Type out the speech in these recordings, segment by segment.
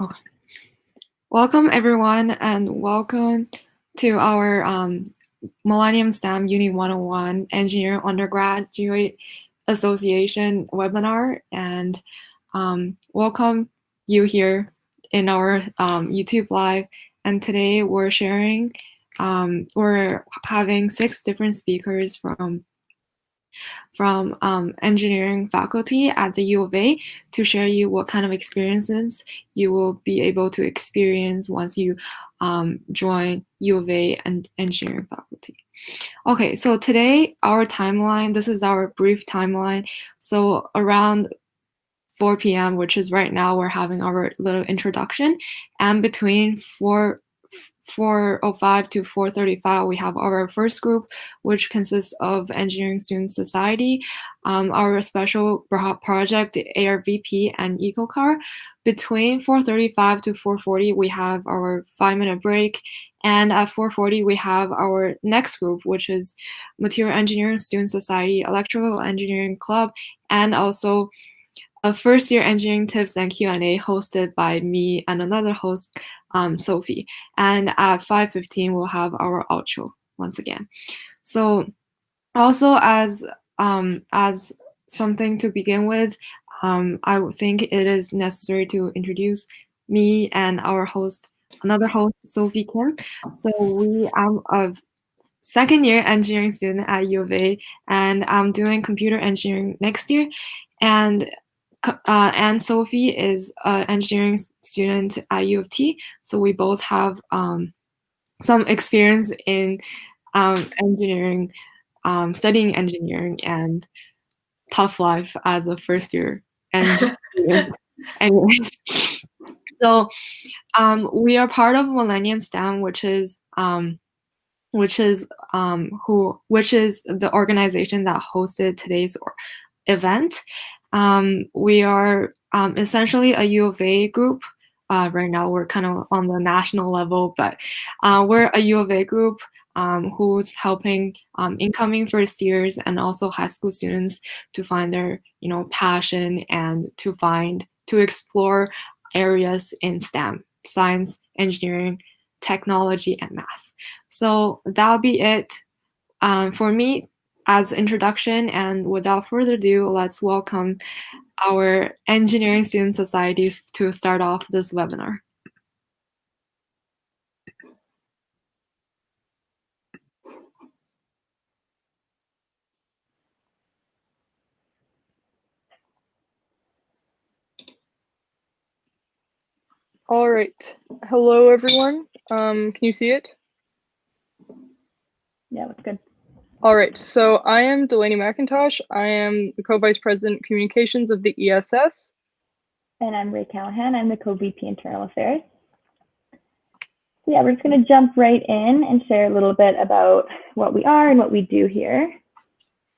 Okay. Welcome everyone and welcome to our Millennium STEM Uni 101 Engineering Undergraduate Association webinar, and welcome you here in our YouTube live. And today we're having 6 different speakers from engineering faculty at the U of A to share you what kind of experiences you will be able to experience once you join U of A and engineering faculty. Okay, so today our timeline, this is our brief timeline. So around 4 p.m., which is right now, we're having our little introduction, and between 4:05 to 4:35, we have our first group, which consists of Engineering Student Society, our special project, ARVP, and EcoCar. Between 4:35 to 4:40, we have our 5-minute break, and at 4:40, we have our next group, which is Material Engineering Student Society, Electrical Engineering Club, and also a first-year engineering tips and Q&A hosted by me and another host, Sophie. And at 5:15, we'll have our outro once again. So also as something to begin with, I would think it is necessary to introduce me and our host, another host, Sophie Kim. So I'm a second-year engineering student at U of A, and I'm doing computer engineering next year. And Sophie is an engineering student at U of T, so we both have some experience in engineering, studying engineering, and tough life as a first-year engineering student. Anyways, so we are part of Millennium STEM, which is the organization that hosted today's event. We are essentially a U of A group. Right now we're kind of on the national level, but we're a U of A group who's helping incoming first years and also high school students to find their passion and to explore areas in STEM: science, engineering, technology, and math. So that'll be it for me as introduction, and without further ado, let's welcome our engineering student societies to start off this webinar. All right. Hello, everyone. Can you see it? Yeah, that's good. All right. So I am Delaney McIntosh. I am the co-vice president communications of the ESS. And I'm Ray Callahan. I'm the co-VP internal affairs. So yeah, we're just going to jump right in and share a little bit about what we are and what we do here.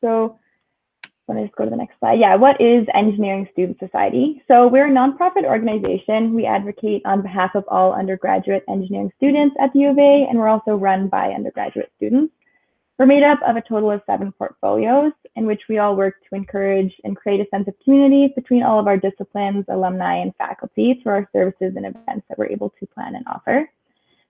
So let me just go to the next slide. Yeah, what is Engineering Student Society? So we're a nonprofit organization. We advocate on behalf of all undergraduate engineering students at the U of A, and we're also run by undergraduate students. We're made up of a total of 7 portfolios in which we all work to encourage and create a sense of community between all of our disciplines, alumni, and faculty through our services and events that we're able to plan and offer.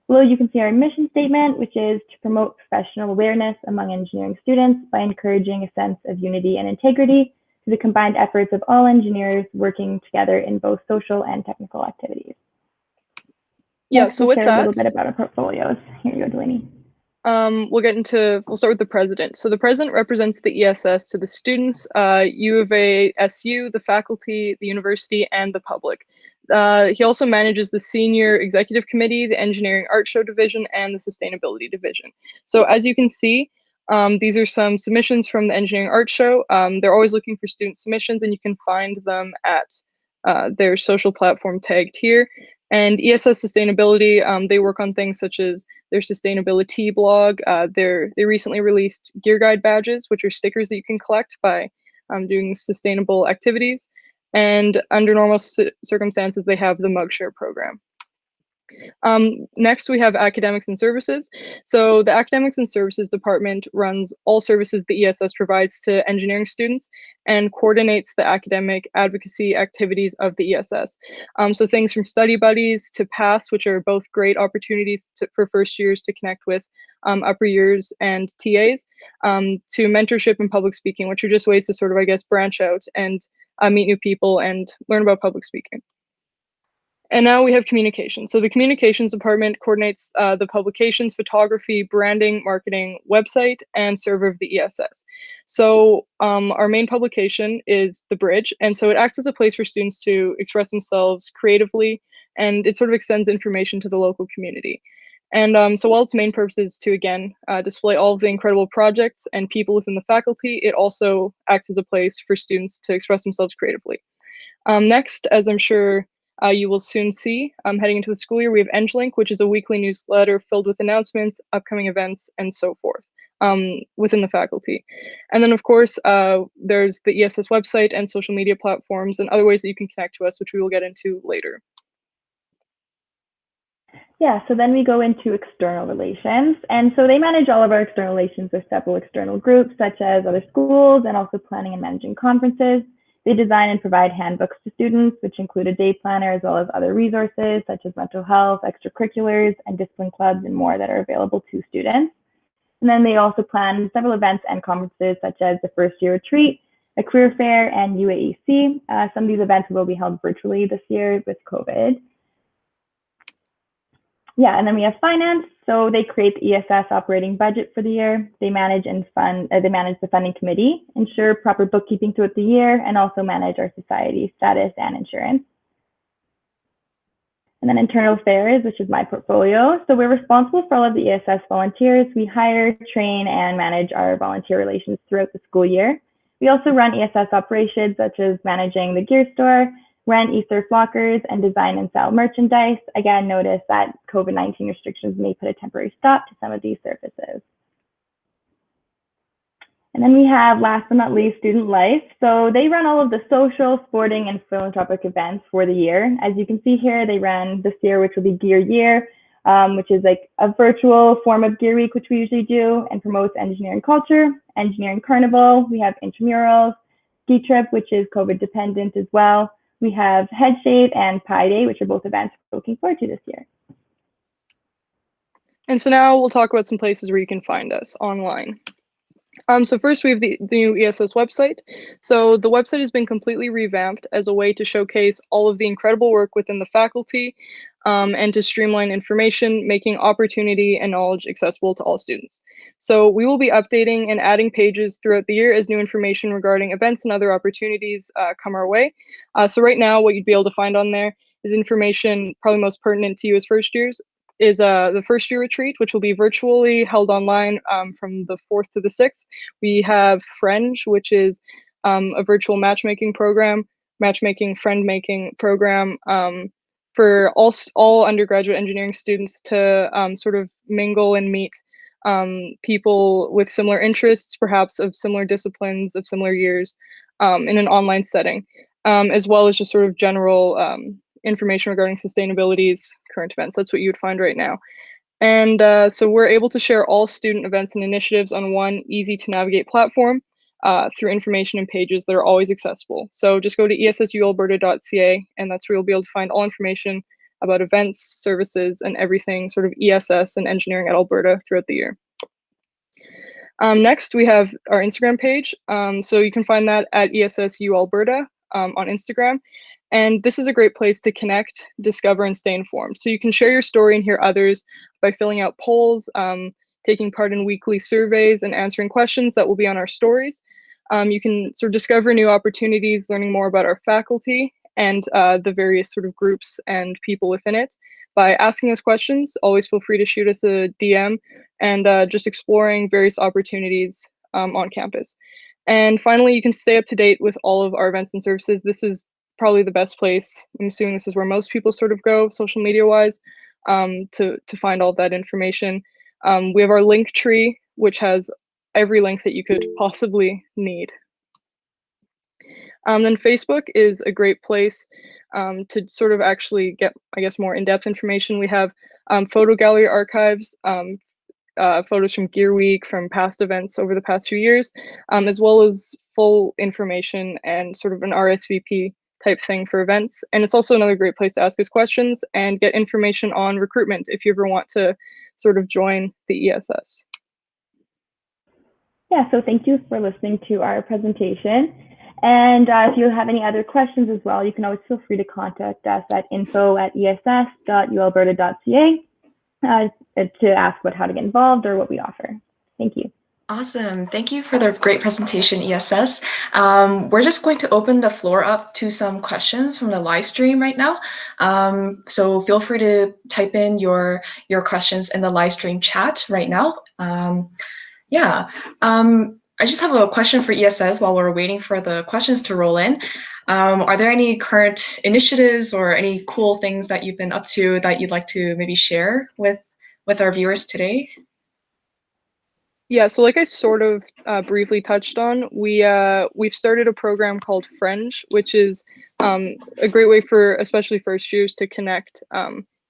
Below, you can see our mission statement, which is to promote professional awareness among engineering students by encouraging a sense of unity and integrity through the combined efforts of all engineers working together in both social and technical activities. Yeah, so with share that, a little bit about our portfolios. Here you go, Delaney. We'll start with the president. So the president represents the ESS to the students, U of A, SU, the faculty, the university, and the public. He also manages the senior executive committee, the engineering art show division, and the sustainability division. So as you can see, these are some submissions from the engineering art show. They're always looking for student submissions, and you can find them at their social platform tagged here. And ESS Sustainability, they work on things such as their sustainability blog. They recently released Gear Guide badges, which are stickers that you can collect by doing sustainable activities. And under normal circumstances, they have the mug share program. Next, we have academics and services. So the academics and services department runs all services the ESS provides to engineering students and coordinates the academic advocacy activities of the ESS. So things from study buddies to pass, which are both great opportunities for first years to connect with upper years and TAs, to mentorship and public speaking, which are just ways to sort of, I guess, branch out and meet new people and learn about public speaking. And now we have communications. So the communications department coordinates the publications, photography, branding, marketing, website, and server of the ESS. So our main publication is The Bridge. And so it acts as a place for students to express themselves creatively, and it sort of extends information to the local community. And so while its main purpose is to, again, display all of the incredible projects and people within the faculty, it also acts as a place for students to express themselves creatively. Next, as I'm sure you will soon see, heading into the school year, we have EngLink, which is a weekly newsletter filled with announcements, upcoming events, and so forth within the faculty. And then, of course, there's the ESS website and social media platforms and other ways that you can connect to us, which we will get into later. Yeah, so then we go into external relations. And so they manage all of our external relations with several external groups, such as other schools and also planning and managing conferences. They design and provide handbooks to students, which include a day planner, as well as other resources, such as mental health, extracurriculars, and discipline clubs, and more that are available to students. And then they also plan several events and conferences, such as the first year retreat, a career fair, and UAEC. Some of these events will be held virtually this year with COVID. Yeah, and then we have finance. So they create the ESS operating budget for the year. They manage and fund. They manage the funding committee, ensure proper bookkeeping throughout the year, and also manage our society status and insurance. And then internal affairs, which is my portfolio. So we're responsible for all of the ESS volunteers. We hire, train, and manage our volunteer relations throughout the school year. We also run ESS operations, such as managing the gear store, rent eSurf lockers, and design and sell merchandise. Again, notice that COVID-19 restrictions may put a temporary stop to some of these services. And then we have, last but not least, student life. So they run all of the social, sporting, and philanthropic events for the year. As you can see here, they ran this year, which will be Gear Year, which is like a virtual form of Gear Week, which we usually do, and promotes engineering culture, engineering carnival. We have intramurals, ski trip, which is COVID dependent as well. We have Head Shave and Pi Day, which are both events we're looking forward to this year. And so now we'll talk about some places where you can find us online. So first we have the new ESS website. So the website has been completely revamped as a way to showcase all of the incredible work within the faculty and to streamline information, making opportunity and knowledge accessible to all students. So we will be updating and adding pages throughout the year as new information regarding events and other opportunities come our way. So right now, what you'd be able to find on there is information probably most pertinent to you as first years, is the first year retreat, which will be virtually held online from the 4th to the 6th. We have Fringe, which is a virtual matchmaking friend making program for all undergraduate engineering students to sort of mingle and meet people with similar interests, perhaps of similar disciplines, of similar years, in an online setting, as well as just sort of general information regarding sustainability's current events. That's what you would find right now. And so we're able to share all student events and initiatives on one easy to navigate platform through information and pages that are always accessible. So just go to essualberta.ca, and that's where you'll be able to find all information about events, services, and everything sort of ESS and engineering at Alberta throughout the year. Next, we have our Instagram page. So you can find that at ESSU Alberta on Instagram. And this is a great place to connect, discover, and stay informed. So you can share your story and hear others by filling out polls, taking part in weekly surveys, and answering questions that will be on our stories. You can sort of discover new opportunities, learning more about our faculty and the various sort of groups and people within it by asking us questions. Always feel free to shoot us a DM and just exploring various opportunities on campus. And finally, you can stay up to date with all of our events and services. This is probably the best place. I'm assuming this is where most people sort of go social media wise to find all that information. We have our link tree, which has every link that you could possibly need. Then Facebook is a great place to sort of actually get, I guess, more in-depth information. We have photo gallery archives, photos from Gear Week, from past events over the past few years, as well as full information and sort of an RSVP type thing for events. And it's also another great place to ask us questions and get information on recruitment if you ever want to sort of join the ESS. Yeah, so thank you for listening to our presentation. And if you have any other questions as well, you can always feel free to contact us at info@ess.ualberta.ca to ask about how to get involved or what we offer. Thank you. Awesome. Thank you for the great presentation, ESS. We're just going to open the floor up to some questions from the live stream right now. So feel free to type in your questions in the live stream chat right now. I just have a question for ESS while we're waiting for the questions to roll in. Are there any current initiatives or any cool things that you've been up to that you'd like to maybe share with our viewers today? Yeah, so like I sort of briefly touched on, we've started a program called Fringe, which is a great way for especially first years to connect,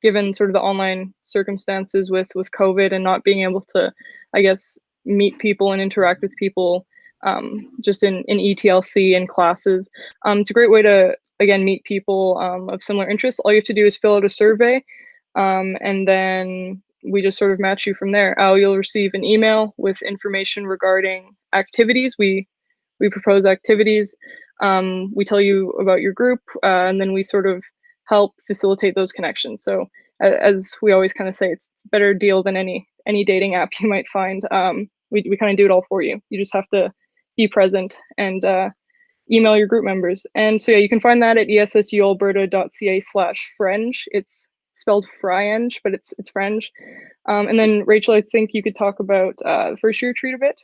given sort of the online circumstances with COVID and not being able to, I guess, meet people and interact with people just in ETLC and classes. It's a great way to, again, meet people of similar interests. All you have to do is fill out a survey, and then we just sort of match you from there. You'll receive an email with information regarding activities. We propose activities. We tell you about your group, and then we sort of help facilitate those connections. So as we always kind of say, it's a better deal than any dating app you might find. We kind of do it all for you. You just have to be present and email your group members. And so yeah, you can find that at essualberta.ca/Fringe. It's spelled Fringe, but it's Fringe. And then Rachel, I think you could talk about the first year retreat a bit.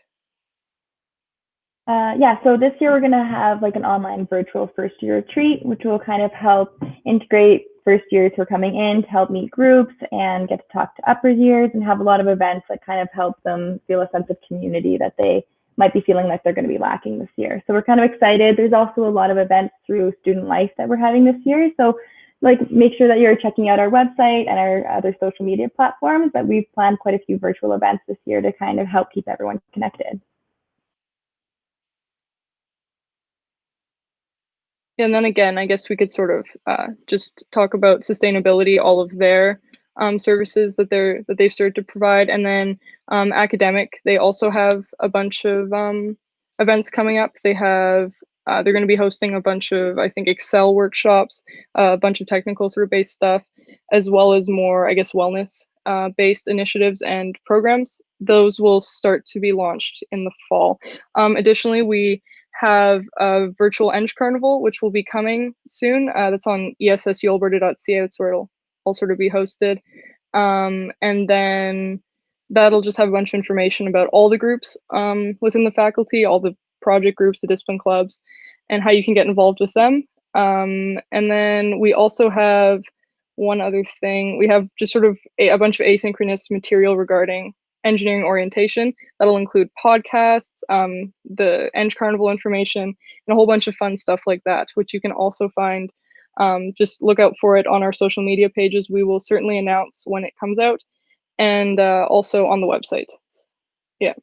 Yeah, so this year we're going to have like an online virtual first year retreat, which will kind of help integrate first years who are coming in to help meet groups and get to talk to upper years and have a lot of events that kind of help them feel a sense of community that they might be feeling like they're going to be lacking this year. So we're kind of excited. There's also a lot of events through Student Life that we're having this year. So like make sure that you're checking out our website and our other social media platforms, but we've planned quite a few virtual events this year to kind of help keep everyone connected. And then again, I guess we could sort of just talk about sustainability, all of their services that they've started to provide, and then academic. They also have a bunch of events coming up. They're going to be hosting a bunch of, I think, Excel workshops, a bunch of technical sort of based stuff, as well as more, I guess, wellness based initiatives and programs. Those will start to be launched in the fall. Additionally, we have a virtual Eng Carnival, which will be coming soon. That's on essualberta.ca. That's where it'll all sort of be hosted. And then that'll just have a bunch of information about all the groups within the faculty, all the project groups, the discipline clubs, and how you can get involved with them. And then we also have one other thing. We have just sort of a bunch of asynchronous material regarding engineering orientation. That'll include podcasts, the Eng Carnival information, and a whole bunch of fun stuff like that, which you can also find. Just look out for it on our social media pages. We will certainly announce when it comes out, and also on the website. Yeah.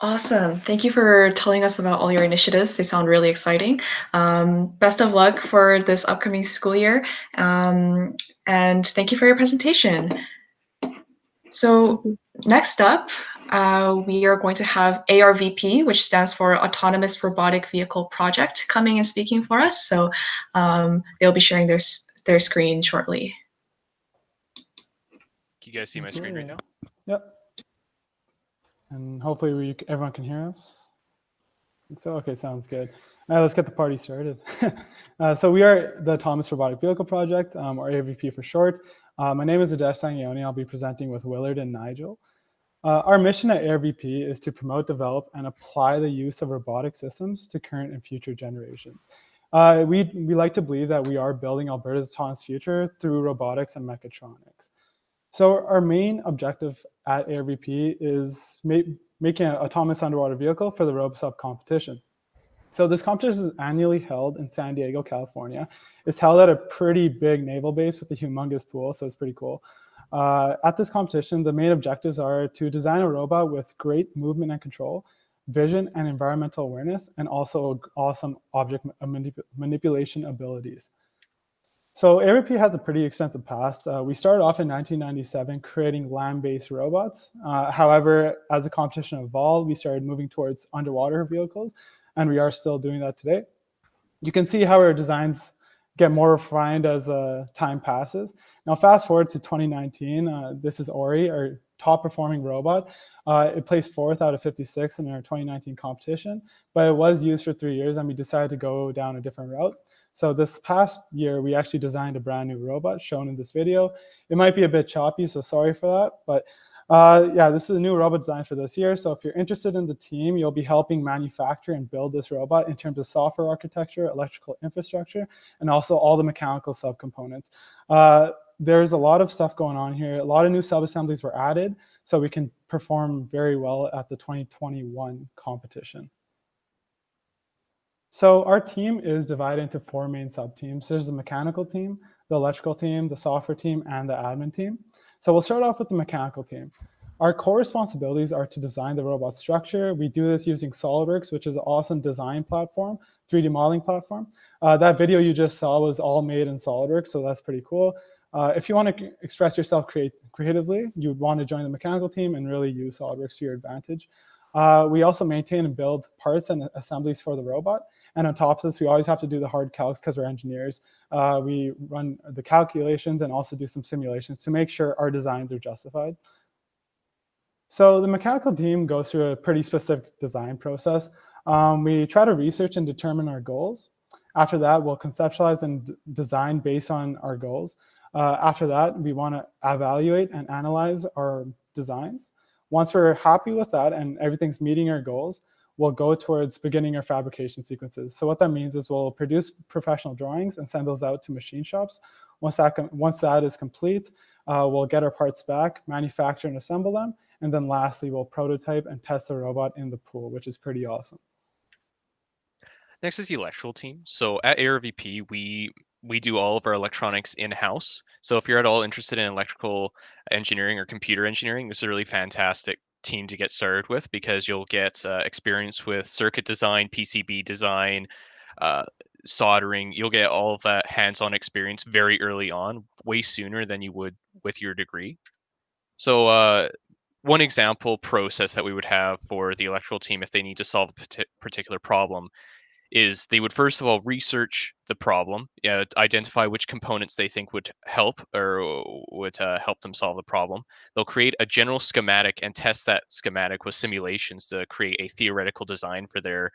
Awesome. Thank you for telling us about all your initiatives. They sound really exciting. Best of luck for this upcoming school year. And thank you for your presentation. So next up, we are going to have ARVP, which stands for Autonomous Robotic Vehicle Project, coming and speaking for us. So they'll be sharing their screen shortly. Can you guys see my screen right now? Yep. And hopefully everyone can hear us. So, okay, sounds good. All right, let's get the party started. So we are the Autonomous Robotic Vehicle Project, or ARVP for short. My name is Adesh Sangioni. I'll be presenting with Willard and Nigel. Our mission at ARVP is to promote, develop, and apply the use of robotic systems to current and future generations. We like to believe that we are building Alberta's autonomous future through robotics and mechatronics. So our main objective at ARVP is making an autonomous underwater vehicle for the RoboSub competition. So this competition is annually held in San Diego, California. It's held at a pretty big naval base with a humongous pool, so it's pretty cool. At this competition, the main objectives are to design a robot with great movement and control, vision and environmental awareness, and also awesome object manipulation abilities. So ARVP has a pretty extensive past. We started off in 1997 creating land-based robots. However, as the competition evolved, we started moving towards underwater vehicles, and we are still doing that today. You can see how our designs get more refined as time passes. Now, fast forward to 2019, this is Ori, our top performing robot. It placed 4th out of 56 in our 2019 competition, but it was used for 3 years and we decided to go down a different route. So this past year, we actually designed a brand new robot shown in this video. It might be a bit choppy, so sorry for that, but yeah, this is a new robot design for this year. So if you're interested in the team, you'll be helping manufacture and build this robot in terms of software architecture, electrical infrastructure, and also all the mechanical subcomponents. There's a lot of stuff going on here. A lot of new subassemblies were added, so we can perform very well at the 2021 competition. So our team is divided into 4 main sub-teams. There's the mechanical team, the electrical team, the software team, and the admin team. So we'll start off with the mechanical team. Our core responsibilities are to design the robot structure. We do this using SolidWorks, which is an awesome design platform, 3D modeling platform. That video you just saw was all made in SolidWorks, so that's pretty cool. If you want to express yourself creatively, you would want to join the mechanical team and really use SolidWorks to your advantage. We also maintain and build parts and assemblies for the robot. And on top of this, we always have to do the hard calcs because we're engineers. We run the calculations and also do some simulations to make sure our designs are justified. So the mechanical team goes through a pretty specific design process. We try to research and determine our goals. After that, we'll conceptualize and design based on our goals. After that, we want to evaluate and analyze our designs. Once we're happy with that and everything's meeting our goals, we'll go towards beginning our fabrication sequences. So what that means is we'll produce professional drawings and send those out to machine shops. Once that is complete, we'll get our parts back, manufacture and assemble them. And then lastly, we'll prototype and test the robot in the pool, which is pretty awesome. Next is the electrical team. So at ARVP, we do all of our electronics in-house. So if you're at all interested in electrical engineering or computer engineering, this is a really fantastic team to get started with because you'll get experience with circuit design, PCB design, soldering. You'll get all of that hands-on experience very early on, way sooner than you would with your degree. So one example process that we would have for the electrical team if they need to solve a particular problem is they would first of all research the problem, identify which components they think would help or would help them solve the problem. They'll create a general schematic and test that schematic with simulations to create a theoretical design for their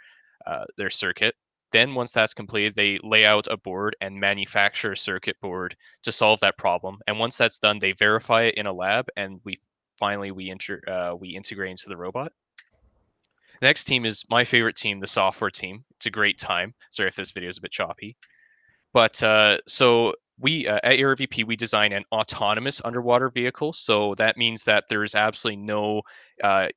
circuit. Then once that's completed, they lay out a board and manufacture a circuit board to solve that problem. And once that's done, they verify it in a lab, and we integrate into the robot. The next team is my favorite team, the software team. It's a great time. Sorry if this video is a bit choppy. But so we at ARVP, we design an autonomous underwater vehicle. So that means that there's absolutely no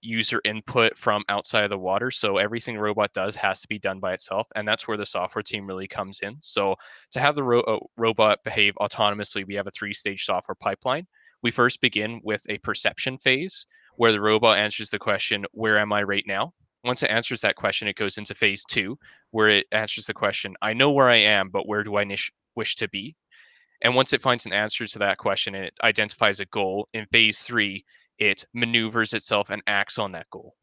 user input from outside of the water. So everything the robot does has to be done by itself. And that's where the software team really comes in. So to have the robot behave autonomously, we have a 3-stage software pipeline. We first begin with a perception phase where the robot answers the question, where am I right now? Once it answers that question, it goes into phase 2, where it answers the question, I know where I am, but where do I wish to be? And once it finds an answer to that question and it identifies a goal, in phase 3, it maneuvers itself and acts on that goal.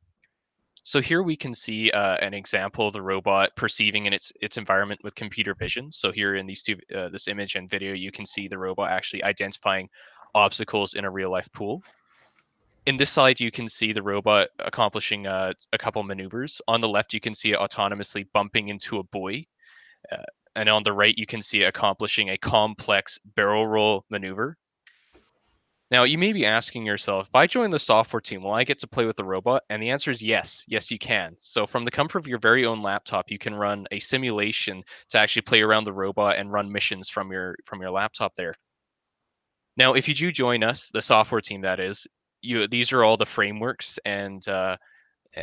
So here we can see an example of the robot perceiving in its environment with computer vision. So here in these this image and video, you can see the robot actually identifying obstacles in a real life pool. In this slide, you can see the robot accomplishing a couple maneuvers. On the left, you can see it autonomously bumping into a buoy. And on the right, you can see it accomplishing a complex barrel roll maneuver. Now, you may be asking yourself, if I join the software team, will I get to play with the robot? And the answer is yes. Yes, you can. So from the comfort of your very own laptop, you can run a simulation to actually play around the robot and run missions from your laptop there. Now, if you do join us, the software team that is, these are all the frameworks and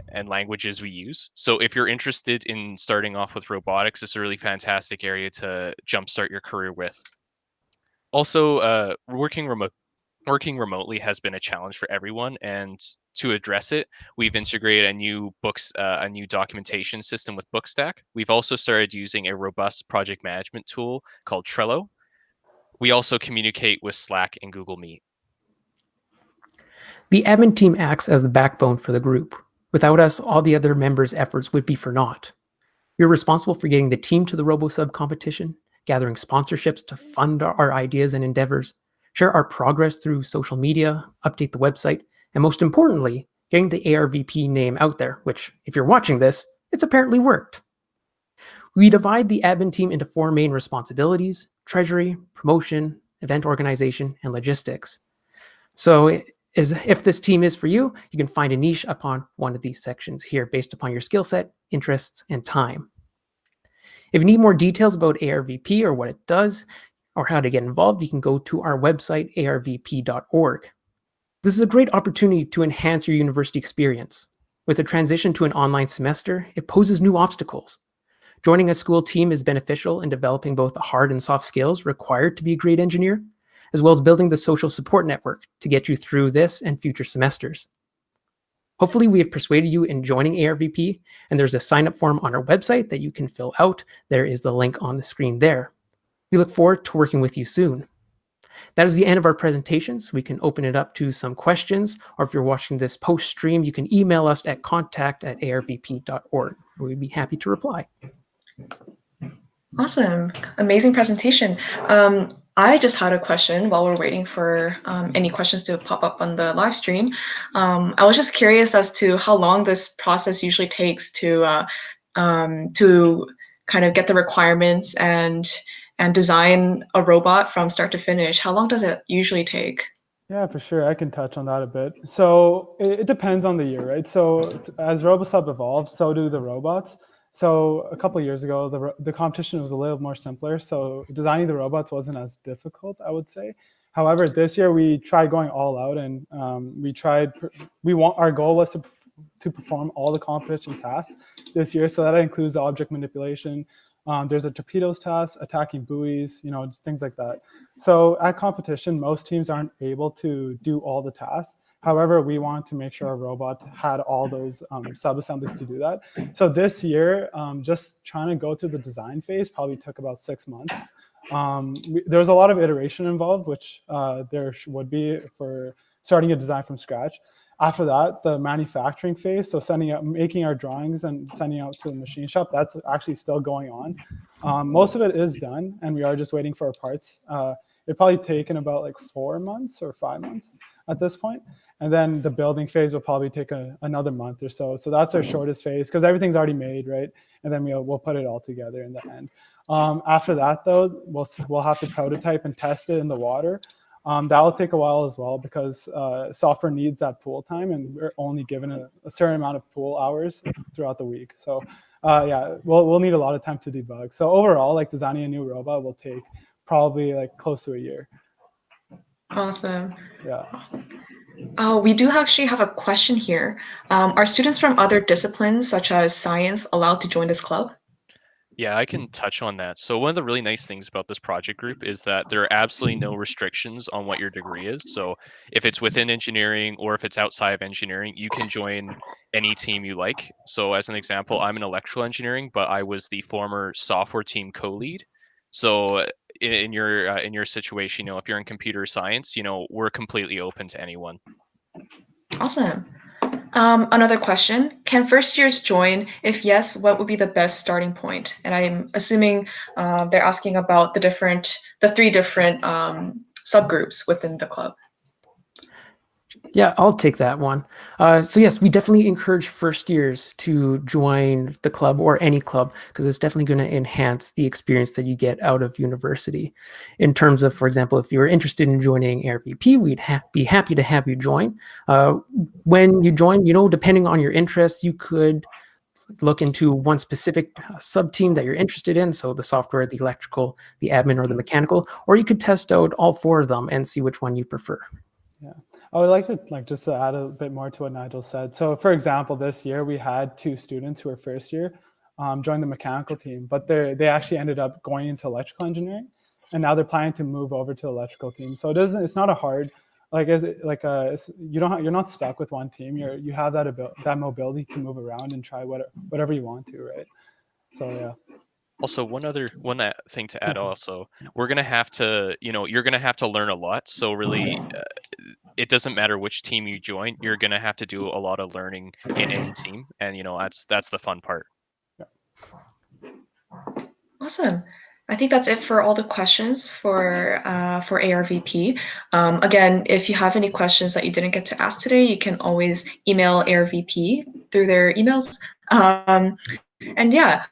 and languages we use. So if you're interested in starting off with robotics, it's a really fantastic area to jumpstart your career with. Also, working remotely has been a challenge for everyone, and to address it, we've integrated a new documentation system with Bookstack. We've also started using a robust project management tool called Trello. We also communicate with Slack and Google Meet. The admin team acts as the backbone for the group. Without us, all the other members' efforts would be for naught. We're responsible for getting the team to the RoboSub competition, gathering sponsorships to fund our ideas and endeavors, share our progress through social media, update the website, and most importantly, getting the ARVP name out there, which, if you're watching this, it's apparently worked. We divide the admin team into 4 main responsibilities: treasury, promotion, event organization, and logistics. So if this team is for you, you can find a niche upon one of these sections here based upon your skill set, interests, and time. If you need more details about ARVP or what it does, or how to get involved, you can go to our website, arvp.org. This is a great opportunity to enhance your university experience. With a transition to an online semester, it poses new obstacles. Joining a school team is beneficial in developing both the hard and soft skills required to be a great engineer, as well as building the social support network to get you through this and future semesters. Hopefully we have persuaded you in joining ARVP, and there's a sign-up form on our website that you can fill out. There is the link on the screen there. We look forward to working with you soon. That is the end of our presentation, so we can open it up to some questions, or if you're watching this post-stream, you can email us at contact@arvp.org. We'd be happy to reply. Awesome. Amazing presentation. I just had a question while we're waiting for any questions to pop up on the live stream. I was just curious as to how long this process usually takes to kind of get the requirements and design a robot from start to finish. How long does it usually take? Yeah, for sure. I can touch on that a bit. So it depends on the year, right? So as RoboSub evolves, so do the robots. So a couple of years ago, the competition was a little more simpler. So designing the robots wasn't as difficult, I would say. However, this year we tried going all out, and our goal was to perform all the competition tasks this year. So that includes the object manipulation. There's a torpedoes task, attacking buoys, just things like that. So at competition, most teams aren't able to do all the tasks. However, we wanted to make sure our robot had all those sub-assemblies to do that. So this year, just trying to go through the design phase probably took about 6 months. There was a lot of iteration involved, which there would be for starting a design from scratch. After that, the manufacturing phase, so making our drawings and sending out to the machine shop, that's actually still going on. Most of it is done, and we are just waiting for our parts. It's probably taken about like 4 months or 5 months at this point. And then the building phase will probably take another month or so. So that's our shortest phase because everything's already made, right? And then we'll put it all together in the end. After that, though, we'll have to prototype and test it in the water. That will take a while as well because software needs that pool time, and we're only given a certain amount of pool hours throughout the week. So yeah, we'll need a lot of time to debug. So overall, like designing a new robot will take probably like close to a year. Awesome. Yeah. We do actually have a question here. Are students from other disciplines such as science allowed to join this club? Yeah, I can touch on that. So one of the really nice things about this project group is that there are absolutely no restrictions on what your degree is. So if it's within engineering or if it's outside of engineering, you can join any team you like. So as an example, I'm in electrical engineering, but I was the former software team co-lead. So in your situation, if you're in computer science, we're completely open to anyone. Awesome. Another question, can first years join? If yes, what would be the best starting point? And I'm assuming they're asking about the 3 different subgroups within the club. Yeah, I'll take that one. So yes, we definitely encourage first years to join the club or any club because it's definitely going to enhance the experience that you get out of university. In terms of, for example, if you were interested in joining ARVP, we'd be happy to have you join. When you join, depending on your interests, you could look into one specific sub-team that you're interested in, so the software, the electrical, the admin, or the mechanical, or you could test out all 4 of them and see which one you prefer. Yeah, I would like to just to add a bit more to what Nigel said. So for example, this year we had 2 students who were first year join the mechanical team, but they actually ended up going into electrical engineering, and now they're planning to move over to the electrical team. So it's not a hard, you're not stuck with one team. You have that mobility to move around and try whatever you want to, right? So yeah. Also, one thing to add also, we're gonna have to, you're gonna have to learn a lot. So really, it doesn't matter which team you join, you're gonna have to do a lot of learning in any team, and that's the fun part. Awesome. I think that's it for all the questions for ARVP. Again, if you have any questions that you didn't get to ask today, you can always email ARVP through their emails. And yeah,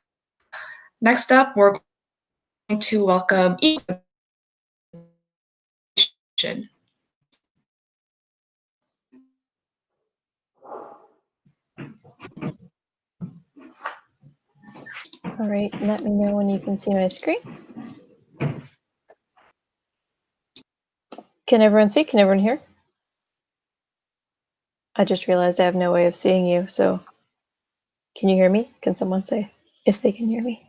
next up, we're going to welcome EcoCar. All right, let me know when you can see my screen. Can everyone see? Can everyone hear? I just realized I have no way of seeing you, so can you hear me? Can someone say if they can hear me?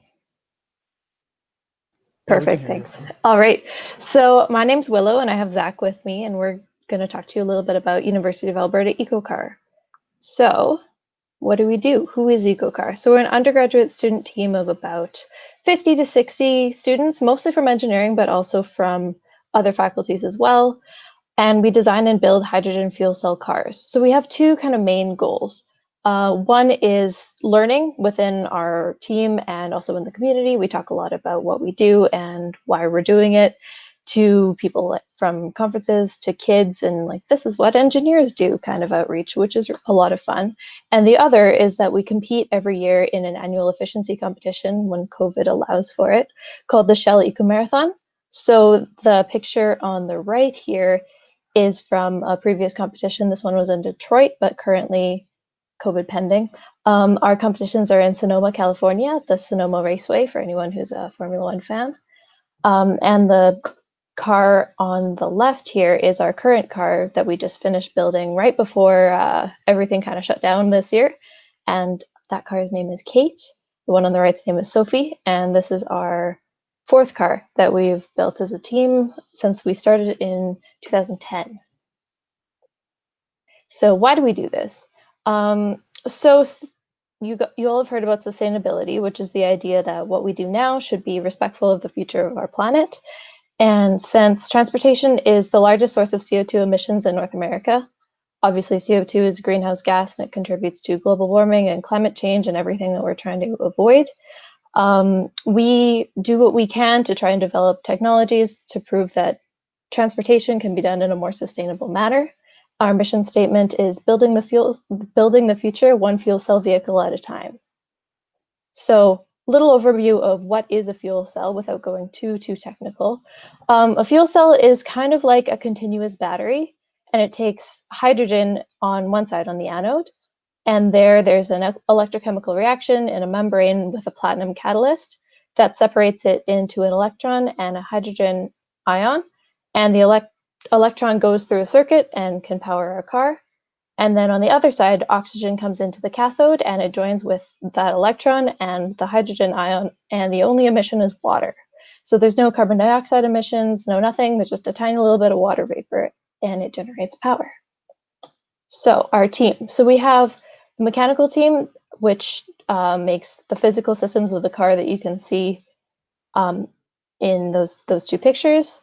Perfect, thanks. All right, so my name's Willow and I have Zach with me, and we're going to talk to you a little bit about University of Alberta EcoCar. So what do we do? Who is EcoCar? So we're an undergraduate student team of about 50 to 60 students, mostly from engineering, but also from other faculties as well. And we design and build hydrogen fuel cell cars. So we have two kind of main goals. One is learning within our team and also in the community. We talk a lot about what we do and why we're doing it, to people from conferences to kids, and this is what engineers do kind of outreach, which is a lot of fun. And the other is that we compete every year in an annual efficiency competition when COVID allows for it, called the Shell Eco Marathon. So the picture on the right here is from a previous competition. This one was in Detroit, but currently COVID pending. Our competitions are in Sonoma, California, the Sonoma Raceway, for anyone who's a Formula One fan. And the car on the left here is our current car that we just finished building right before everything kind of shut down this year. And that car's name is Kate. The one on the right's name is Sophie. And this is our 4th car that we've built as a team since we started in 2010. So why do we do this? So you all have heard about sustainability, which is the idea that what we do now should be respectful of the future of our planet. And since transportation is the largest source of CO2 emissions in North America, obviously CO2 is a greenhouse gas and it contributes to global warming and climate change and everything that we're trying to avoid. We do what we can to try and develop technologies to prove that transportation can be done in a more sustainable manner. Our mission statement is building the future one fuel cell vehicle at a time. So, little overview of what is a fuel cell without going too technical. A fuel cell is kind of like a continuous battery, and it takes hydrogen on one side, on the anode, and there's an electrochemical reaction in a membrane with a platinum catalyst that separates it into an electron and a hydrogen ion, and the electron goes through a circuit and can power our car. And then on the other side, oxygen comes into the cathode and it joins with that electron and the hydrogen ion, and the only emission is water. So there's no carbon dioxide emissions, no nothing, there's just a tiny little bit of water vapor and it generates power. So our team. So we have the mechanical team, which makes the physical systems of the car that you can see in those two pictures.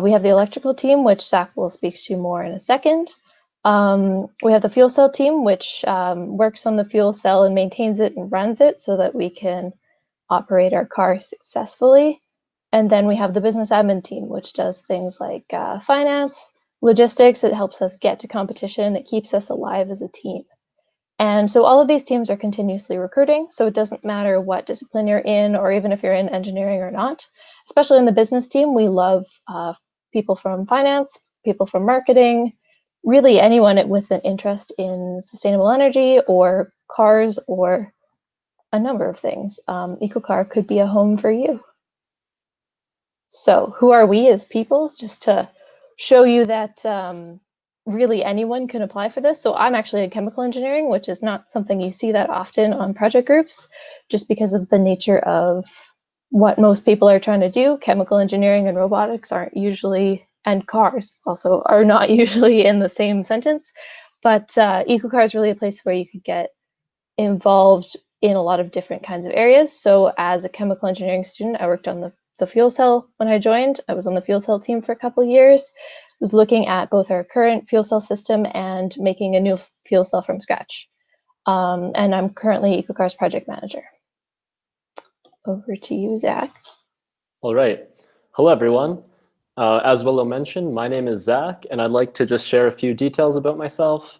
We have the electrical team, which Zach will speak to more in a second. We have the fuel cell team, which works on the fuel cell and maintains it and runs it so that we can operate our car successfully. And then we have the business admin team, which does things like finance, logistics. It helps us get to competition. It keeps us alive as a team. And so all of these teams are continuously recruiting. So it doesn't matter what discipline you're in, or even if you're in engineering or not. Especially in the business team, we love people from finance, people from marketing, really anyone with an interest in sustainable energy or cars or a number of things. EcoCar could be a home for you. So who are we as people? Just to show you that really anyone can apply for this. So I'm actually in chemical engineering, which is not something you see that often on project groups, just because of the nature of what most people are trying to do. Chemical engineering and robotics aren't usually, and cars also are not usually in the same sentence. But EcoCar is really a place where you could get involved in a lot of different kinds of areas. So as a chemical engineering student, I worked on the fuel cell when I joined. I was on the fuel cell team for a couple of years. I was looking at both our current fuel cell system and making a new fuel cell from scratch. And I'm currently EcoCar's project manager. Over to you, Zach. All right. Hello, everyone. As Willow mentioned, my name is Zach, and I'd like to just share a few details about myself.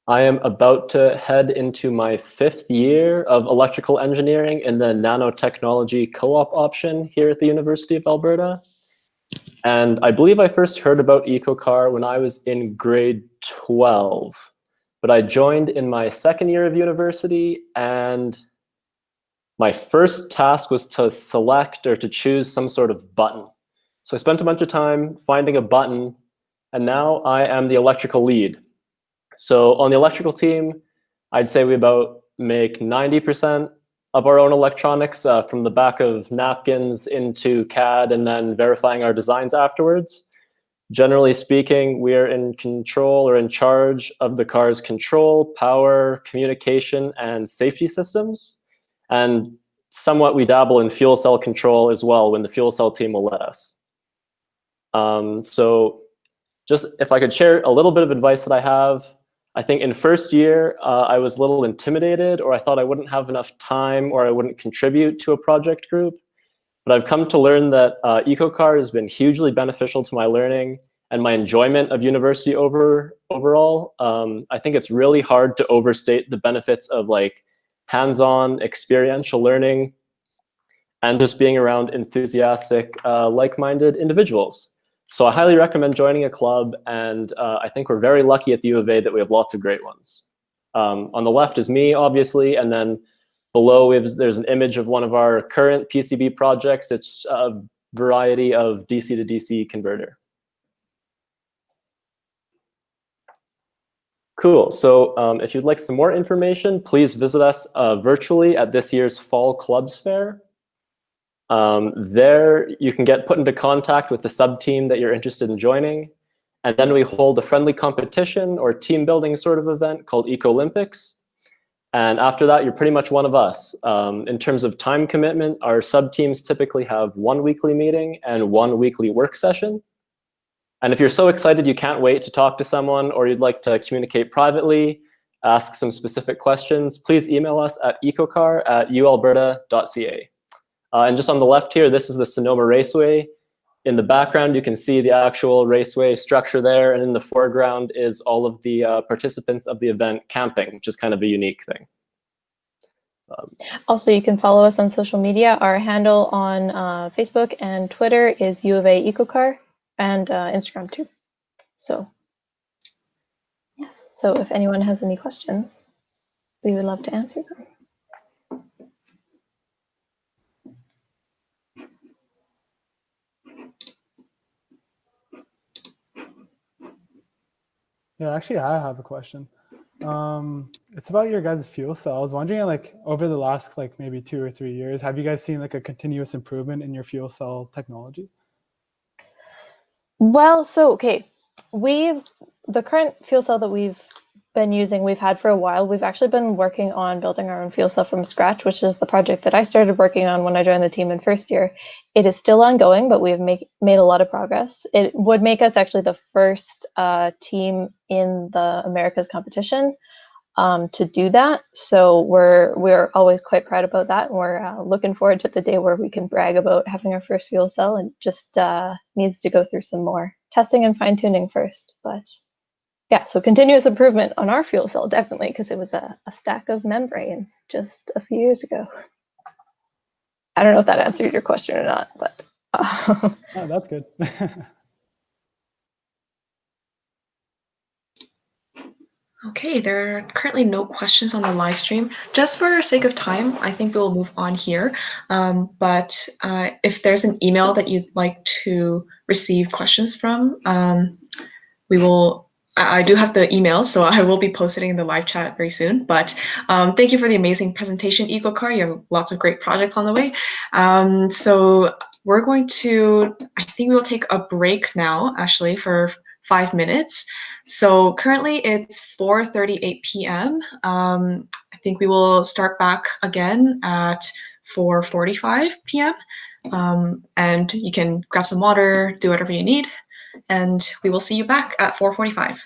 I am about to head into my 5th year of electrical engineering in the nanotechnology co-op option here at the University of Alberta. And I believe I first heard about EcoCar when I was in grade 12. But I joined in my 2nd year of university, and my first task was to select or to choose some sort of button. So I spent a bunch of time finding a button, and now I am the electrical lead. So on the electrical team, I'd say we about make 90% of our own electronics from the back of napkins into CAD and then verifying our designs afterwards. Generally speaking, we are in control or in charge of the car's control, power, communication, and safety systems. And somewhat we dabble in fuel cell control as well when the fuel cell team will let us. So just if I could share a little bit of advice that I have, I think in first year, I was a little intimidated, or I thought I wouldn't have enough time or I wouldn't contribute to a project group. But I've come to learn that EcoCar has been hugely beneficial to my learning and my enjoyment of university overall. I think it's really hard to overstate the benefits of like hands-on experiential learning and just being around enthusiastic, like-minded individuals. So I highly recommend joining a club, and I think we're very lucky at the U of A that we have lots of great ones. On the left is me, obviously, and then below there's an image of one of our current PCB projects. It's a variety of DC to DC converter. Cool, so if you'd like some more information, please visit us virtually at this year's Fall Clubs Fair. There you can get put into contact with the sub-team that you're interested in joining. And then we hold a friendly competition or team building sort of event called Eco-Olympics. And after that, you're pretty much one of us. In terms of time commitment, our sub-teams typically have 1 weekly meeting and 1 weekly work session. And if you're so excited you can't wait to talk to someone, or you'd like to communicate privately, ask some specific questions, please email us at ecocar@ualberta.ca. And just on the left here, this is the Sonoma Raceway. In the background, you can see the actual raceway structure there. And in the foreground is all of the participants of the event camping, which is kind of a unique thing. Also, you can follow us on social media. Our handle on Facebook and Twitter is U of A EcoCar, and Instagram too. So, yes. So if anyone has any questions, we would love to answer them. Yeah, actually, I have a question. It's about your guys' fuel cell. I was wondering, like, over the last, like, maybe 2 or 3 years, have you guys seen, like, a continuous improvement in your fuel cell technology? Well, so, okay, the current fuel cell that we've been using, we've had for a while. We've actually been working on building our own fuel cell from scratch, which is the project that I started working on when I joined the team in first year. It is still ongoing, but we have made a lot of progress. It would make us actually the first team in the Americas competition to do that. So we're always quite proud about that. And we're looking forward to the day where we can brag about having our first fuel cell, and just needs to go through some more testing and fine tuning first. But yeah, so continuous improvement on our fuel cell, definitely, because it was a stack of membranes just a few years ago. I don't know if that answered your question or not, but. Oh, that's good. Okay, there are currently no questions on the live stream. Just for sake of time, I think we'll move on here. But if there's an email that you'd like to receive questions from, we will. I do have the email, so I will be posting in the live chat very soon. But thank you for the amazing presentation, EcoCar. You have lots of great projects on the way. So we're going to, I think we will take a break now, actually, for 5 minutes. So currently it's 4:38 p.m. I think we will start back again at 4:45 p.m. And you can grab some water, do whatever you need, and we will see you back at 4:45.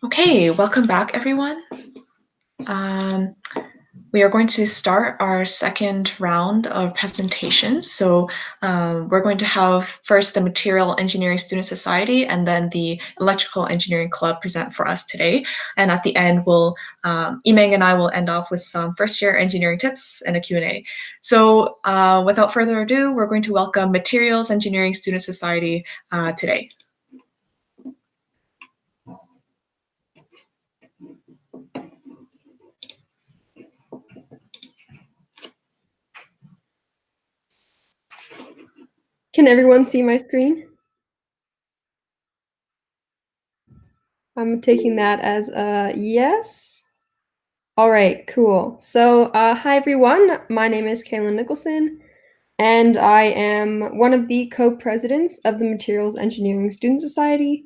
Okay, welcome back, everyone. We are going to start our second round of presentations. So we're going to have first the Material Engineering Student Society and then the Electrical Engineering Club present for us today. And at the end, Imeng and I will end off with some first year engineering tips and a Q&A. So without further ado, we're going to welcome Materials Engineering Student Society today. Can everyone see my screen? I'm taking that as a yes. All right, cool. So hi everyone, my name is Kaylin Nicholson, and I am one of the co-presidents of the Materials Engineering Student Society.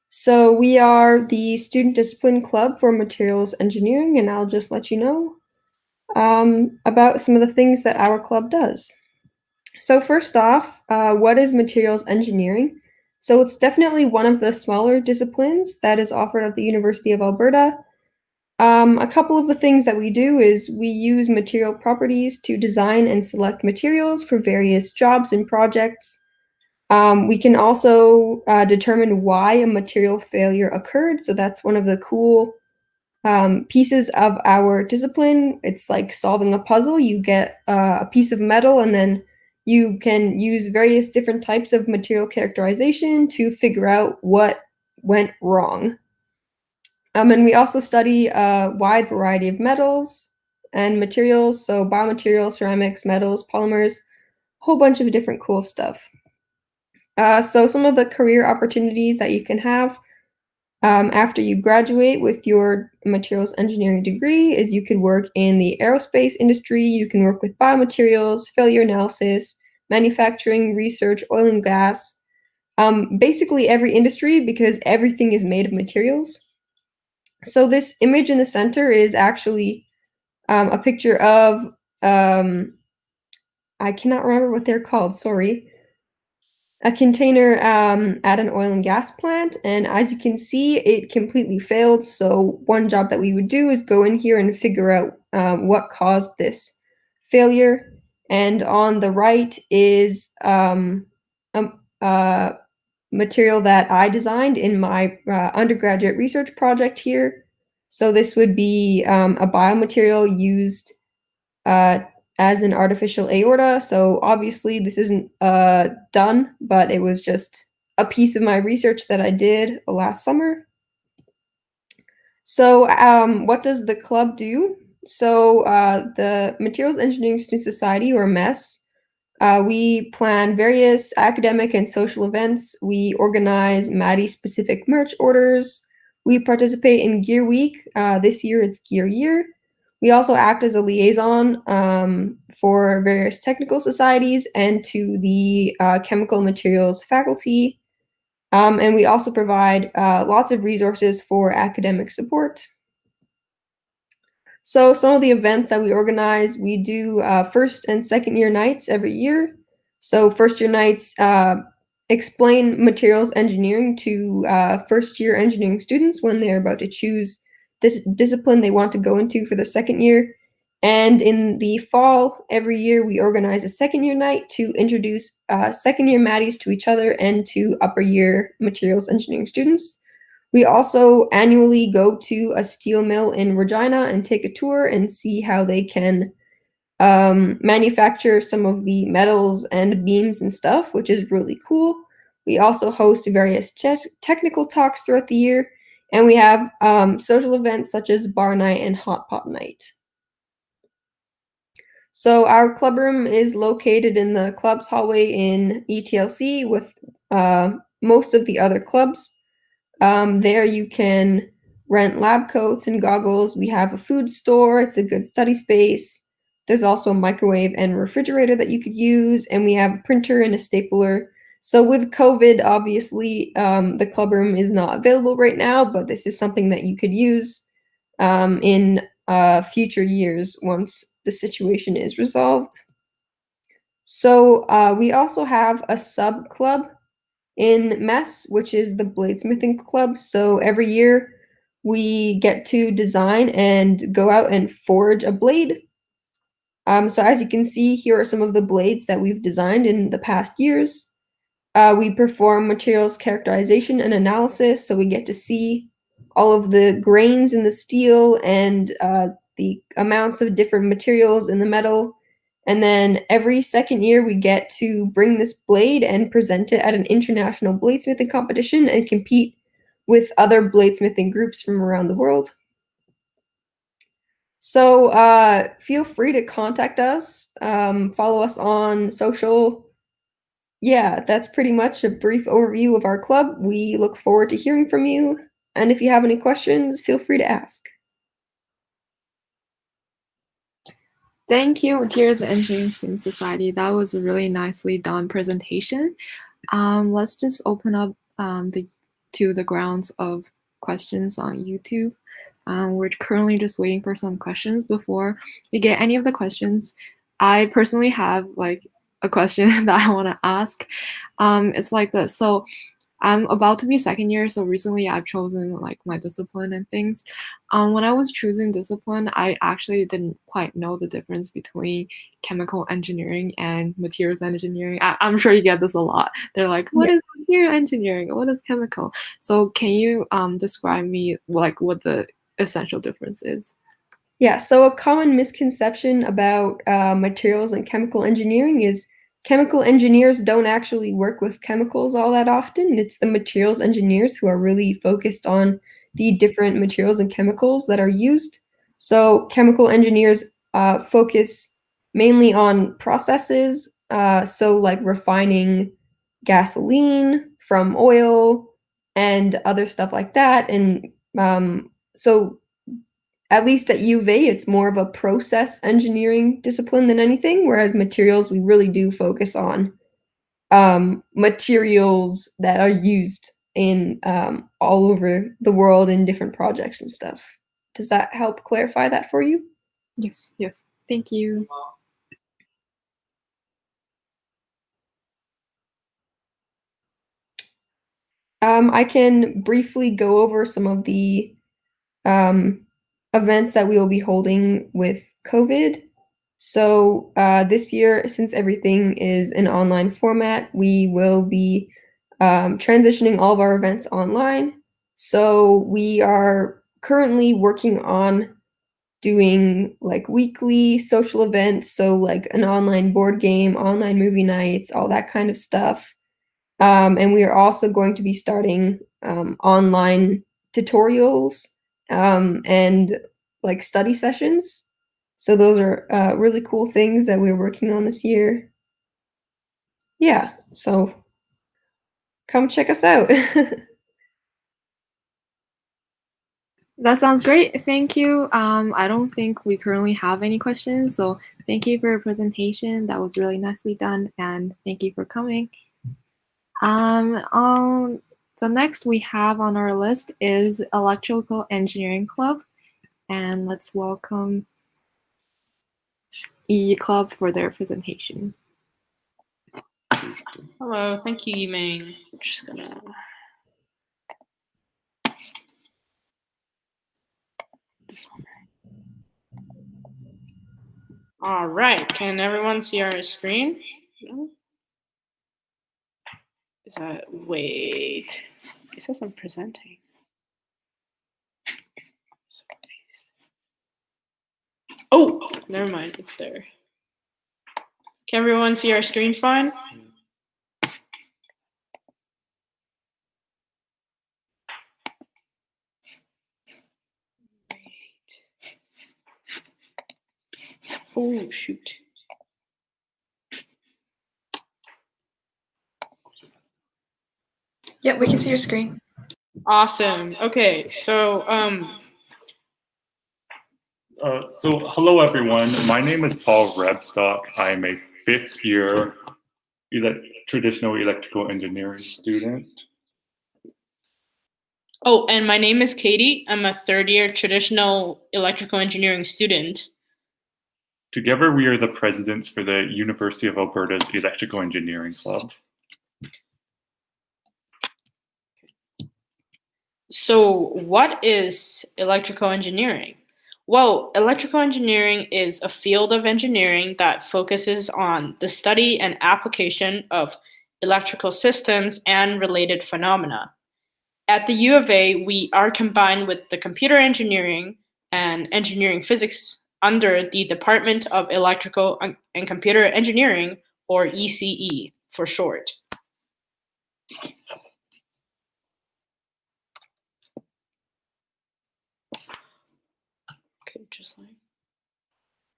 So we are the student discipline club for materials engineering, and I'll just let you know about some of the things that our club does. So first off, what is materials engineering? So it's definitely one of the smaller disciplines that is offered at the University of Alberta. A couple of the things that we do is we use material properties to design and select materials for various jobs and projects. We can also determine why a material failure occurred. So that's one of the cool pieces of our discipline. It's like solving a puzzle. You get a piece of metal and then you can use various different types of material characterization to figure out what went wrong. And we also study a wide variety of metals and materials, so biomaterials, ceramics, metals, polymers, a whole bunch of different cool stuff. So some of the career opportunities that you can have after you graduate with your materials engineering degree is you could work in the aerospace industry, you can work with biomaterials, failure analysis, manufacturing, research, oil and gas, basically every industry because everything is made of materials. So this image in the center is actually a picture of, I cannot remember what they're called, sorry, a container at an oil and gas plant. And as you can see, it completely failed. So one job that we would do is go in here and figure out what caused this failure. And on the right is material that I designed in my undergraduate research project here. So this would be a biomaterial used as an artificial aorta. So obviously this isn't done, but it was just a piece of my research that I did last summer. So what does the club do? So the Materials Engineering Student Society, or MES, we plan various academic and social events. We organize Maddie-specific merch orders. We participate in Gear Week. This year it's Gear Year. We also act as a liaison for various technical societies and to the chemical materials faculty. And we also provide lots of resources for academic support. So some of the events that we organize, we do first and second year nights every year. So first year nights explain materials engineering to first year engineering students when they're about to choose this discipline they want to go into for the second year. And in the fall, every year we organize a second year night to introduce second year Maddies to each other and to upper year materials engineering students. We also annually go to a steel mill in Regina and take a tour and see how they can manufacture some of the metals and beams and stuff, which is really cool. We also host various technical talks throughout the year, and we have social events such as bar night and hot pot night. So our clubroom is located in the club's hallway in ETLC with most of the other clubs. There you can rent lab coats and goggles. We have a food store. It's a good study space. There's also a microwave and refrigerator that you could use, and we have a printer and a stapler. So with COVID, obviously, the clubroom is not available right now, but this is something that you could use in future years once the situation is resolved. So we also have a sub club in MES, which is the bladesmithing club. So every year we get to design and go out and forge a blade. So as you can see, here are some of the blades that we've designed in the past years. We perform materials characterization and analysis, so we get to see all of the grains in the steel and the amounts of different materials in the metal. And then every second year, we get to bring this blade and present it at an international bladesmithing competition and compete with other bladesmithing groups from around the world. So feel free to contact us, follow us on social. Yeah, that's pretty much a brief overview of our club. We look forward to hearing from you. And if you have any questions, feel free to ask. Thank you, Materials Engineering Student Society. That was a really nicely done presentation. Let's just open up to the grounds of questions on YouTube. We're currently just waiting for some questions. Before we get any of the questions, I personally have like a question that I want to ask. It's like this. So I'm about to be second year, so recently I've chosen like my discipline and things. When I was choosing discipline, I actually didn't quite know the difference between chemical engineering and materials engineering. I'm sure you get this a lot. They're like, what is material engineering? What is chemical? So can you describe me like what the essential difference is? Yeah, so a common misconception about materials and chemical engineering is chemical engineers don't actually work with chemicals all that often. It's the materials engineers who are really focused on the different materials and chemicals that are used. So chemical engineers focus mainly on processes, so like refining gasoline from oil and other stuff like that. And so at least at U of A, it's more of a process engineering discipline than anything, whereas materials, we really do focus on materials that are used in all over the world in different projects and stuff. Does that help clarify that for you? Yes, yes. Thank you. I can briefly go over some of the events that we will be holding with COVID. So this year, since everything is an online format, we will be transitioning all of our events online. So we are currently working on doing like weekly social events, so like an online board game, online movie nights, all that kind of stuff. And we are also going to be starting online tutorials and like study sessions. So those are really cool things that we're working on this year. Yeah, so come check us out. That sounds great. Thank you. I don't think we currently have any questions, so thank you for your presentation. That was really nicely done, and thank you for coming. The next we have on our list is Electrical Engineering Club, and let's welcome E Club for their presentation. Hello, thank you, Yimeng. I'm just gonna. This one. All right, can everyone see our screen? No? Is that, wait, it says I'm presenting. So confused. Oh, never mind, it's there. Can everyone see our screen fine? Oh, shoot. Yep, we can see your screen. Awesome. Okay, so hello everyone. My name is Paul Rebstock. I'm a fifth year traditional electrical engineering student. Oh, and my name is Katie. I'm a third-year traditional electrical engineering student. Together, we are the presidents for the University of Alberta's Electrical Engineering Club. So what is electrical engineering? Well, electrical engineering is a field of engineering that focuses on the study and application of electrical systems and related phenomena. At the U of A, we are combined with the computer engineering and engineering physics under the Department of Electrical and Computer Engineering, or ECE for short. Okay, just like.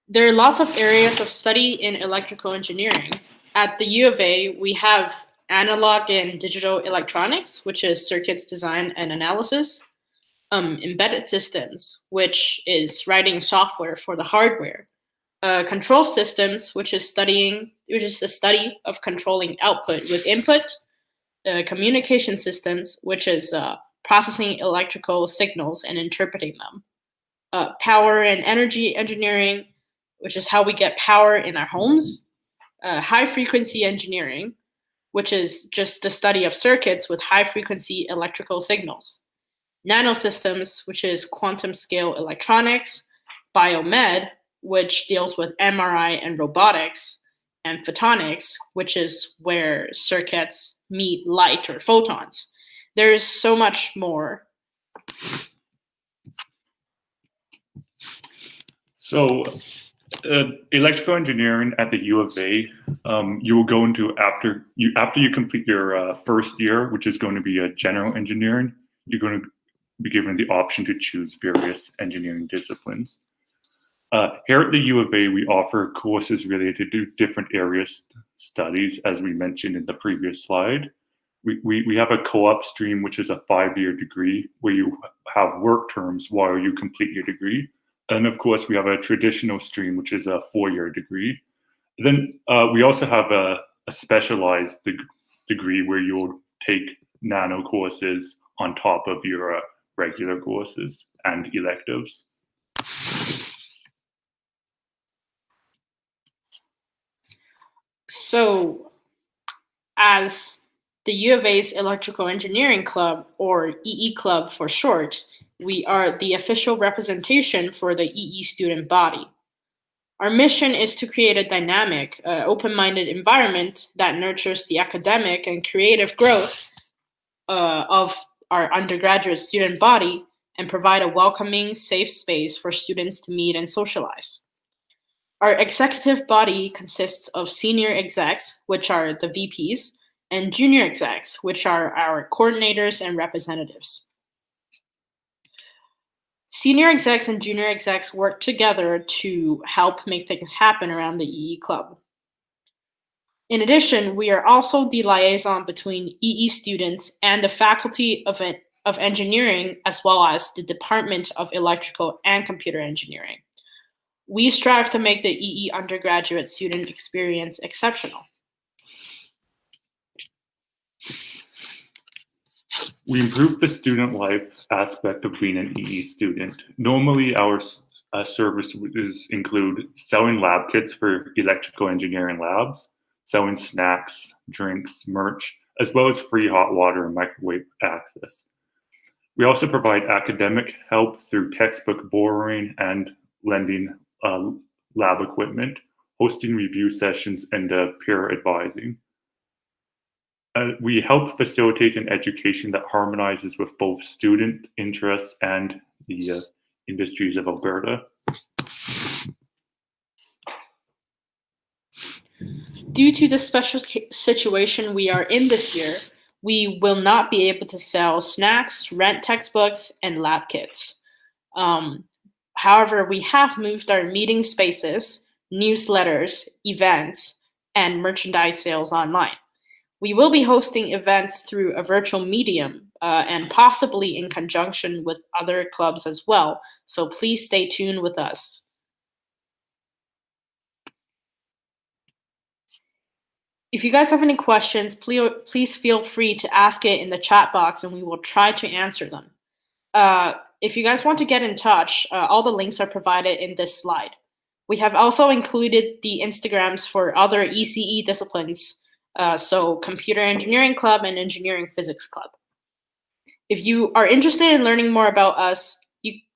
There are lots of areas of study in electrical engineering. At the U of A, we have analog and digital electronics, which is circuits design and analysis, embedded systems, which is writing software for the hardware, control systems, which is the study of controlling output with input, communication systems, which is processing electrical signals and interpreting them, power and energy engineering, which is how we get power in our homes, high frequency engineering, which is just the study of circuits with high frequency electrical signals, nanosystems, which is quantum scale electronics, biomed, which deals with MRI and robotics, and photonics, which is where circuits meet light or photons. There's so much more. So, electrical engineering at the U of A, you will go into after you complete your first year, which is going to be a general engineering. You're going to be given the option to choose various engineering disciplines. Here at the U of A, we offer courses related to different areas studies, as we mentioned in the previous slide. We have a co-op stream, which is a 5-year degree where you have work terms while you complete your degree. And of course, we have a traditional stream, which is a 4-year degree. Then we also have a specialized degree where you'll take nano courses on top of your regular courses and electives. So, as the U of A's Electrical Engineering Club, or EE Club for short, we are the official representation for the EE student body. Our mission is to create a dynamic, open-minded environment that nurtures the academic and creative growth of our undergraduate student body and provide a welcoming, safe space for students to meet and socialize. Our executive body consists of senior execs, which are the VPs, and junior execs, which are our coordinators and representatives. Senior execs and junior execs work together to help make things happen around the EE Club. In addition, we are also the liaison between EE students and the Faculty of Engineering, as well as the Department of Electrical and Computer Engineering. We strive to make the EE undergraduate student experience exceptional. We improve the student life aspect of being an EE student. Normally, our services include selling lab kits for electrical engineering labs, selling snacks, drinks, merch, as well as free hot water and microwave access. We also provide academic help through textbook borrowing and lending lab equipment, hosting review sessions, and peer advising. We help facilitate an education that harmonizes with both student interests and the industries of Alberta. Due to the special situation we are in this year, we will not be able to sell snacks, rent textbooks, and lab kits. However, we have moved our meeting spaces, newsletters, events, and merchandise sales online. We will be hosting events through a virtual medium and possibly in conjunction with other clubs as well, so please stay tuned with us. If you guys have any questions, please feel free to ask it in the chat box and we will try to answer them. if you guys want to get in touch, all the links are provided in this slide. We have also included the Instagrams for other ECE disciplines, so Computer Engineering Club and Engineering Physics Club. If you are interested in learning more about us,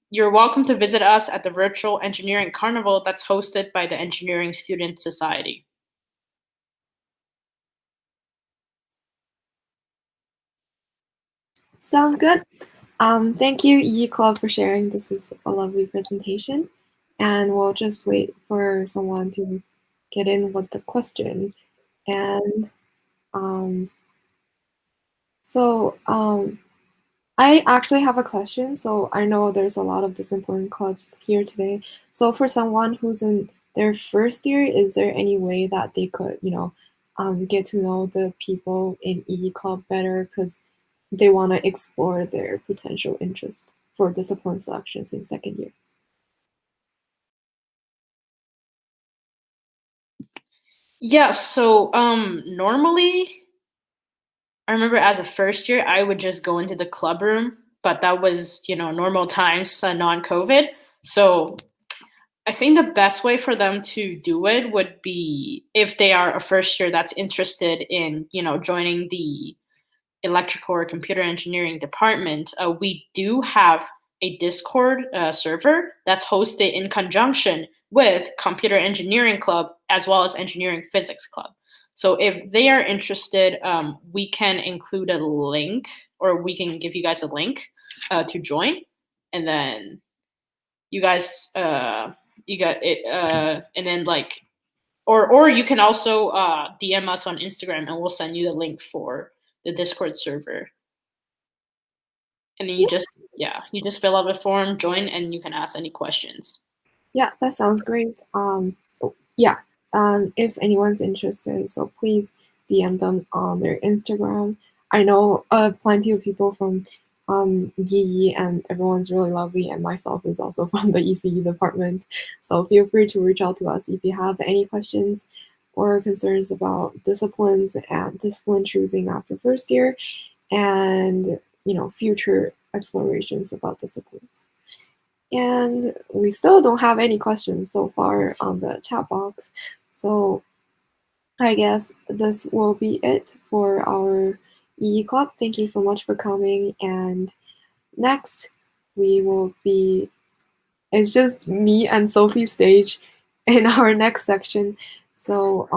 you're welcome to visit us at the Virtual Engineering Carnival that's hosted by the Engineering Student Society. Sounds good. Thank you, EE Club, for sharing. This is a lovely presentation. And we'll just wait for someone to get in with the question. And I actually have a question. So I know there's a lot of discipline clubs here today. So for someone who's in their first year, is there any way that they could, get to know the people in EE Club better because they want to explore their potential interest for discipline selections in second year? Yeah, so normally, I remember as a first year, I would just go into the club room, but that was, normal times, non-COVID. So I think the best way for them to do it would be if they are a first year that's interested in, joining the electrical or computer engineering department. We do have a Discord server that's hosted in conjunction with Computer Engineering Club as well as Engineering Physics Club. So if they are interested, we can include a link, or we can give you guys a link to join, and then you guys you got it, and then or you can also DM us on Instagram, and we'll send you the link for the Discord server. And then you just fill out a form, join, and you can ask any questions. Yeah, that sounds great. If anyone's interested, so please DM them on their Instagram. I know plenty of people from EE, and everyone's really lovely, and myself is also from the ECE department. So feel free to reach out to us if you have any questions or concerns about disciplines and discipline choosing after first year, and future explorations about disciplines. And we still don't have any questions so far on the chat box. So I guess this will be it for our EE Club. Thank you so much for coming. And next, it's just me and Sophie's stage in our next section. So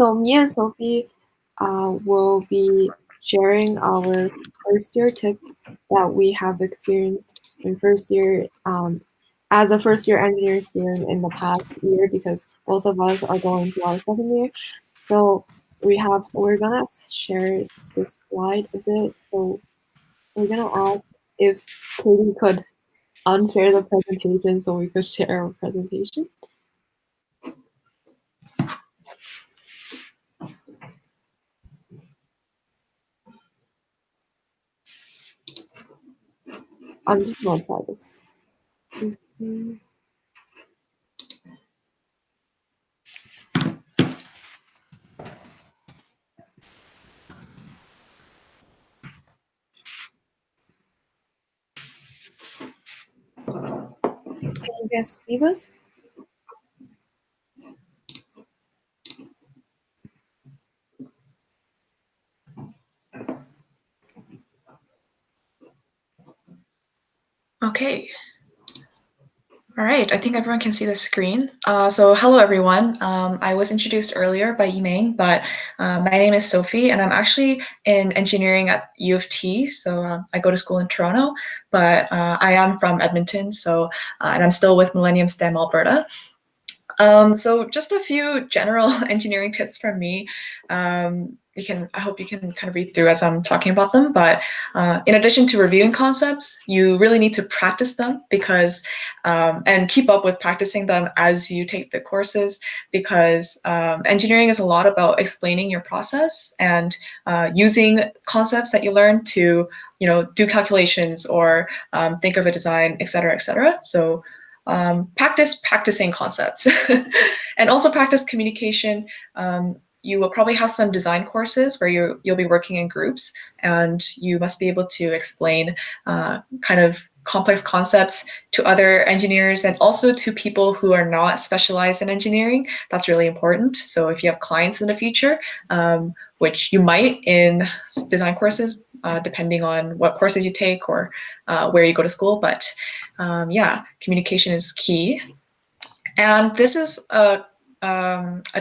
me and Sophie will be sharing our first year tips that we have experienced in first year as a first year engineering student in the past year, because both of us are going to our second year. So we're gonna share this slide a bit. So we're gonna ask if Katie could unshare the presentation so we could share our presentation. I'm just gonna try this. Can you guys see this? Okay. All right, I think everyone can see the screen. So hello, everyone. I was introduced earlier by Yimeng, but my name is Sophie, and I'm actually in engineering at U of T. So I go to school in Toronto, but I am from Edmonton, and I'm still with Millennium STEM Alberta. So just a few general engineering tips from me. I hope you can kind of read through as I'm talking about them, but in addition to reviewing concepts, you really need to practice them and keep up with practicing them as you take the courses, because engineering is a lot about explaining your process and using concepts that you learn to, do calculations or think of a design, et cetera, et cetera. So practicing concepts and also practice communication. you will probably have some design courses where you'll be working in groups, and you must be able to explain kind of complex concepts to other engineers and also to people who are not specialized in engineering. That's really important. So if you have clients in the future, which you might in design courses, depending on what courses you take or where you go to school, but yeah, communication is key. And this is a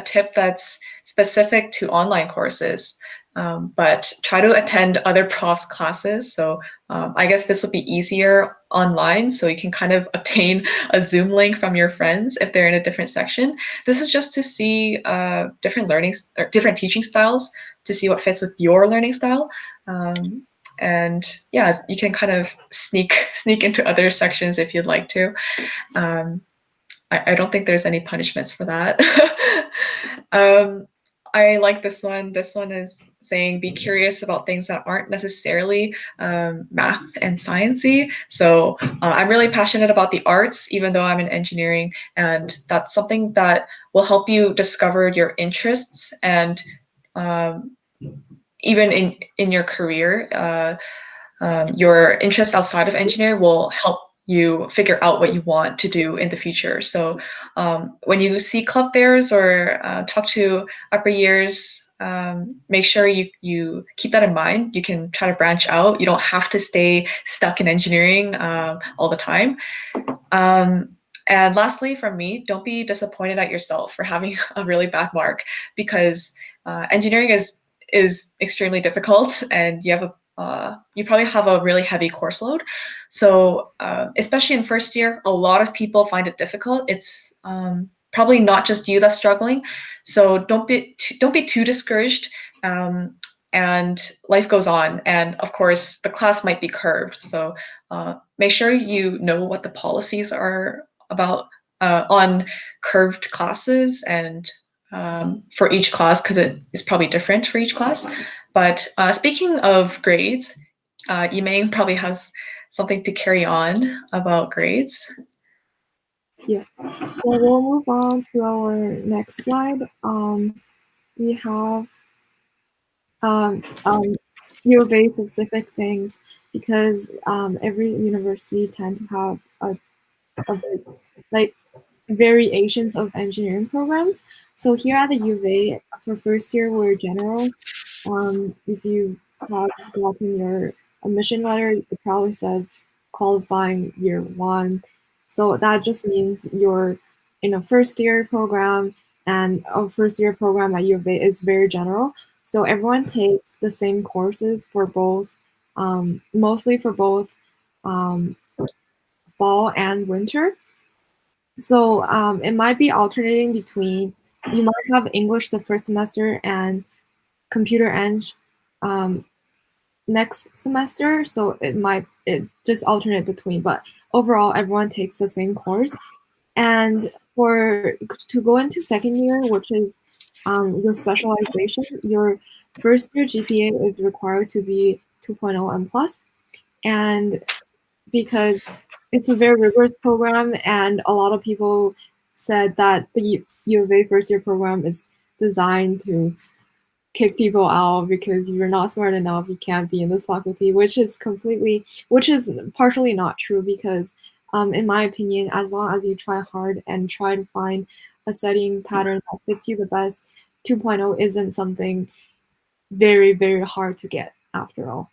tip that's specific to online courses, but try to attend other profs' classes. So I guess this would be easier online, so you can kind of obtain a Zoom link from your friends if they're in a different section. This is just to see different learnings or different teaching styles to see what fits with your learning style. And yeah, you can kind of sneak into other sections if you'd like to. I don't think there's any punishments for that. I like this one. This one is saying be curious about things that aren't necessarily math and sciencey. So I'm really passionate about the arts, even though I'm in engineering, and that's something that will help you discover your interests and even in your career, your interest outside of engineering will help you figure out what you want to do in the future. So when you see club fairs or talk to upper years, make sure you keep that in mind. You can try to branch out. You don't have to stay stuck in engineering all the time. And lastly, from me, don't be disappointed at yourself for having a really bad mark, because engineering is extremely difficult, and you probably have a really heavy course load. So especially in first year, a lot of people find it difficult. It's probably not just you that's struggling. So don't be too discouraged. And life goes on, and of course the class might be curved. So make sure you know what the policies are about on curved classes and for each class, because it is probably different for each class. But speaking of grades, Yimeng probably has something to carry on about grades. Yes. So we'll move on to our next slide. We have U of A specific things, because every university tend to have a like variations of engineering programs. So here at the U of A, for first year, we're general. If you have gotten your admission letter, it probably says qualifying year one. So that just means you're in a first year program, and a first year program at U of A is very general. So everyone takes the same courses for both, mostly for both fall and winter. So it might be alternating between, you might have English the first semester and computer eng next semester. So it just alternate between, but overall everyone takes the same course. And to go into second year, which is your specialization, your first year GPA is required to be 2.0 and plus. And because it's a very rigorous program, and a lot of people said that the U of A first year program is designed to kick people out because you're not smart enough, you can't be in this faculty, which is partially not true, because in my opinion, as long as you try hard and try to find a studying pattern that fits you the best, 2.0 isn't something very, very hard to get after all.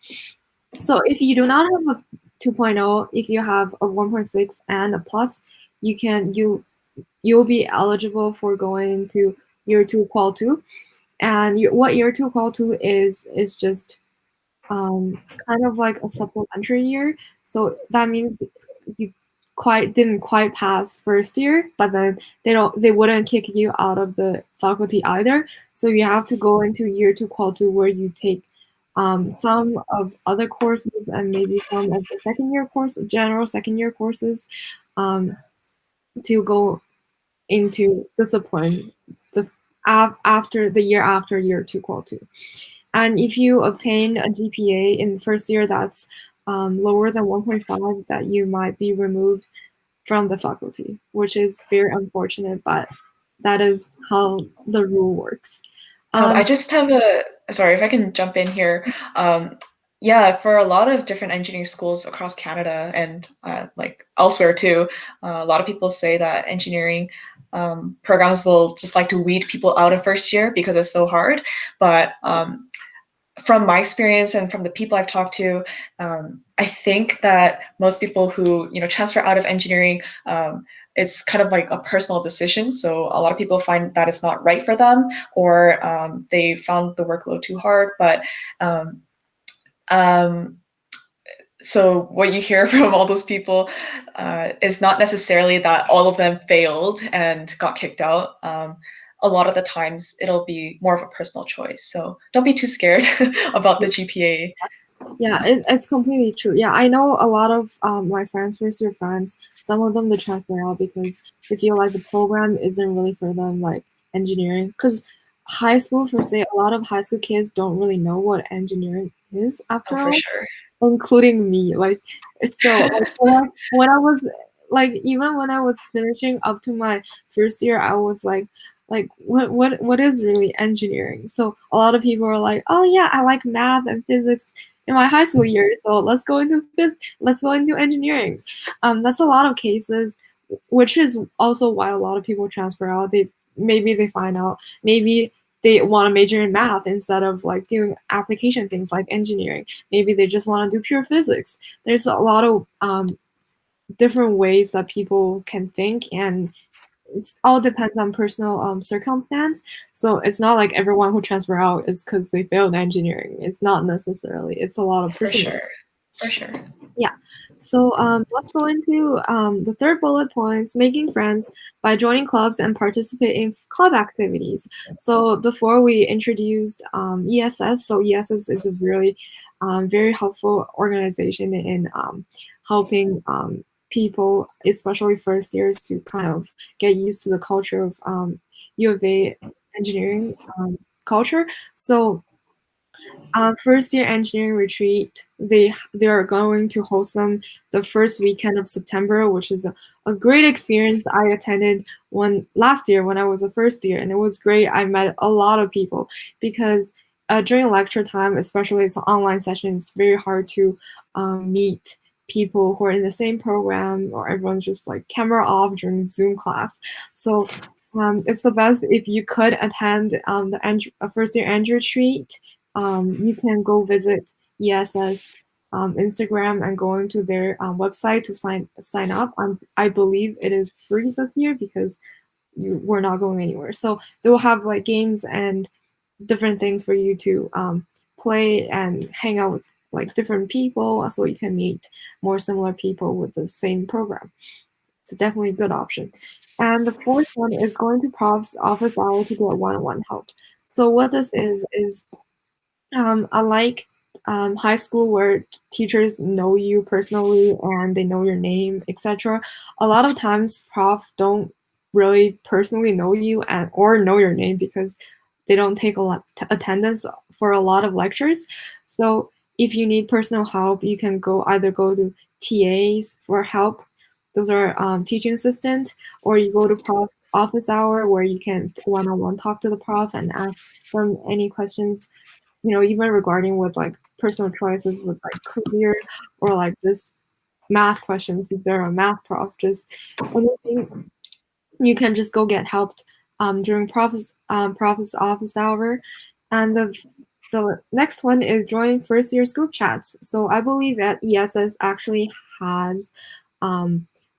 So if you do not have a 2.0, if you have a 1.6 and a plus, you'll be eligible for going into year 2 qual 2. And what year 2 qual 2 is just kind of like a supplementary year. So that means you didn't quite pass first year, but then they wouldn't kick you out of the faculty either. So you have to go into year 2 qual 2, where you take some of other courses and maybe some of the general second year courses, to go into discipline after year 2 qual 2. And if you obtain a GPA in first year that's lower than 1.5, that you might be removed from the faculty, which is very unfortunate, but that is how the rule works. I just have sorry if I can jump in here. Yeah, for a lot of different engineering schools across Canada and like elsewhere too, a lot of people say that engineering programs will just like to weed people out of first year because it's so hard. But from my experience and from the people I've talked to, I think that most people who transfer out of engineering, it's kind of like a personal decision. So a lot of people find that it's not right for them, or they found the workload too hard. But so what you hear from all those people is not necessarily that all of them failed and got kicked out. A lot of the times it'll be more of a personal choice. So don't be too scared about the GPA. Yeah, it's completely true. Yeah, I know a lot of my friends, first year friends, some of them they transfer out because they feel like the program isn't really for them, like engineering. Because high school, for say, a lot of high school kids don't really know what engineering is after Oh, for all, sure. including me. Like, so like, when I was like, even when I was finishing up to my first year, I was like what is really engineering? So a lot of people are like, oh yeah, I like math and physics in my high school year, so let's go into engineering. That's a lot of cases, which is also why a lot of people transfer out. Maybe they find out maybe they want to major in math instead of like doing application things like engineering. Maybe they just want to do pure physics. There's a lot of different ways that people can think, and it all depends on personal circumstance. So it's not like everyone who transfer out is because they failed engineering. It's not necessarily. It's a lot of For personal. sure. For sure. Yeah. So let's go into the third bullet points, making friends by joining clubs and participate in club activities. So before we introduced ESS, so ESS is a really very helpful organization in helping people, especially first years, to kind of get used to the culture of U of A engineering culture. So first year engineering retreat, they are going to host them the first weekend of September, which is a great experience. I attended one last year when I was a first year, and it was great. I met a lot of people because during lecture time, especially it's an online session, it's very hard to meet people who are in the same program, or everyone's just like camera off during Zoom class. So it's the best if you could attend the first year Andrew retreat. You can go visit ESS Instagram and go into their website to sign up. I believe it is free this year because we're not going anywhere. So they will have like games and different things for you to play and hang out with like different people, so you can meet more similar people with the same program. It's definitely a good option. And the fourth one is going to prof's office hour to get one-on-one help. So what this is unlike high school where teachers know you personally and they know your name, etc., a lot of times prof don't really personally know you and or know your name because they don't take a lot attendance for a lot of lectures. So if you need personal help, you can either go to TAs for help. Those are teaching assistants, or you go to prof's office hour where you can one-on-one talk to the prof and ask them any questions, even regarding with like personal choices with like career or like this math questions. If they're a math prof, just anything, you can just go get helped during prof's office hour. And the next one is join first year's group chats. So I believe that ESS actually has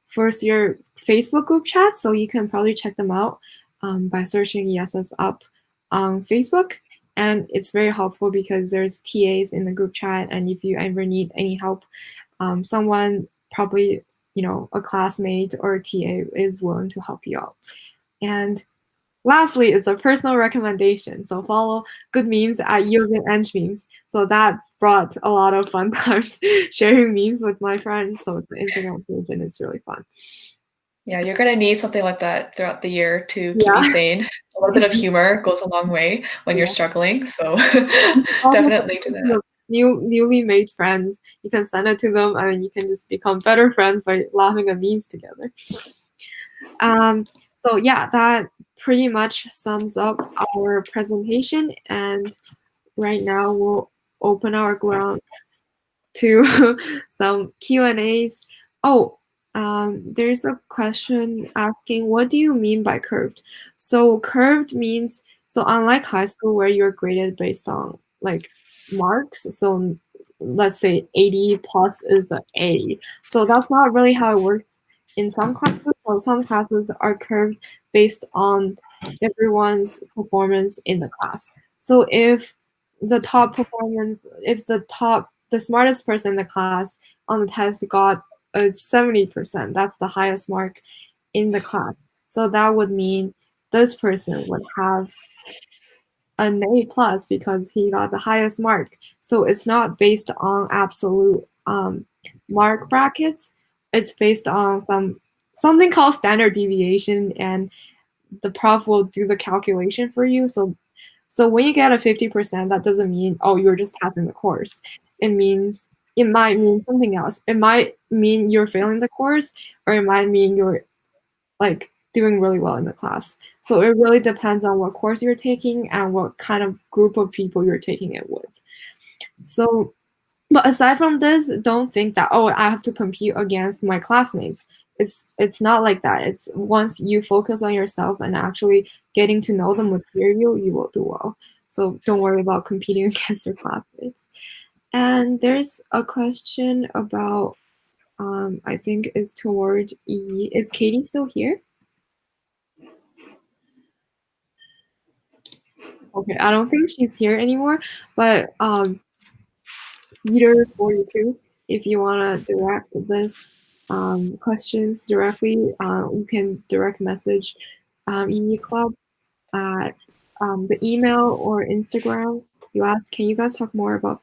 first year Facebook group chats, so you can probably check them out by searching ESS up on Facebook. And it's very helpful because there's TAs in the group chat, and if you ever need any help, someone probably, a classmate or a TA is willing to help you out. And lastly, it's a personal recommendation. So follow good memes at Yoga Eng Memes. So that brought a lot of fun times sharing memes with my friends. So it's an Instagram page and it's really fun. Yeah, you're gonna need something like that throughout the year to keep you sane. A little bit of humor goes a long way when you're struggling. So definitely do that. Newly made friends, you can send it to them and you can just become better friends by laughing at memes together. So yeah, that pretty much sums up our presentation, and right now we'll open our ground to some Q&As. Oh, there's a question asking, what do you mean by curved? So curved means, so unlike high school where you're graded based on like marks, so let's say 80 plus is an A. So that's not really how it works in some classes. So some classes are curved based on everyone's performance in the class. So if the top performance, if the smartest person in the class on the test got a 70%, that's the highest mark in the class. So that would mean this person would have an A plus because he got the highest mark. So it's not based on absolute mark brackets. It's based on something called standard deviation, and the prof will do the calculation for you. So when you get a 50%, that doesn't mean, oh, you're just passing the course. It might mean something else. It might mean you're failing the course, or it might mean you're like doing really well in the class. So it really depends on what course you're taking and what kind of group of people you're taking it with. So, but aside from this, don't think that, oh, I have to compete against my classmates. It's not like that. It's once you focus on yourself and actually getting to know the material, you will do well. So don't worry about competing against your classmates. And there's a question about, I think is toward E. Is Katie still here? Okay, I don't think she's here anymore, but Peter 42, if you want to direct this questions directly, you can direct message EE Club at the email or Instagram. You ask, can you guys talk more about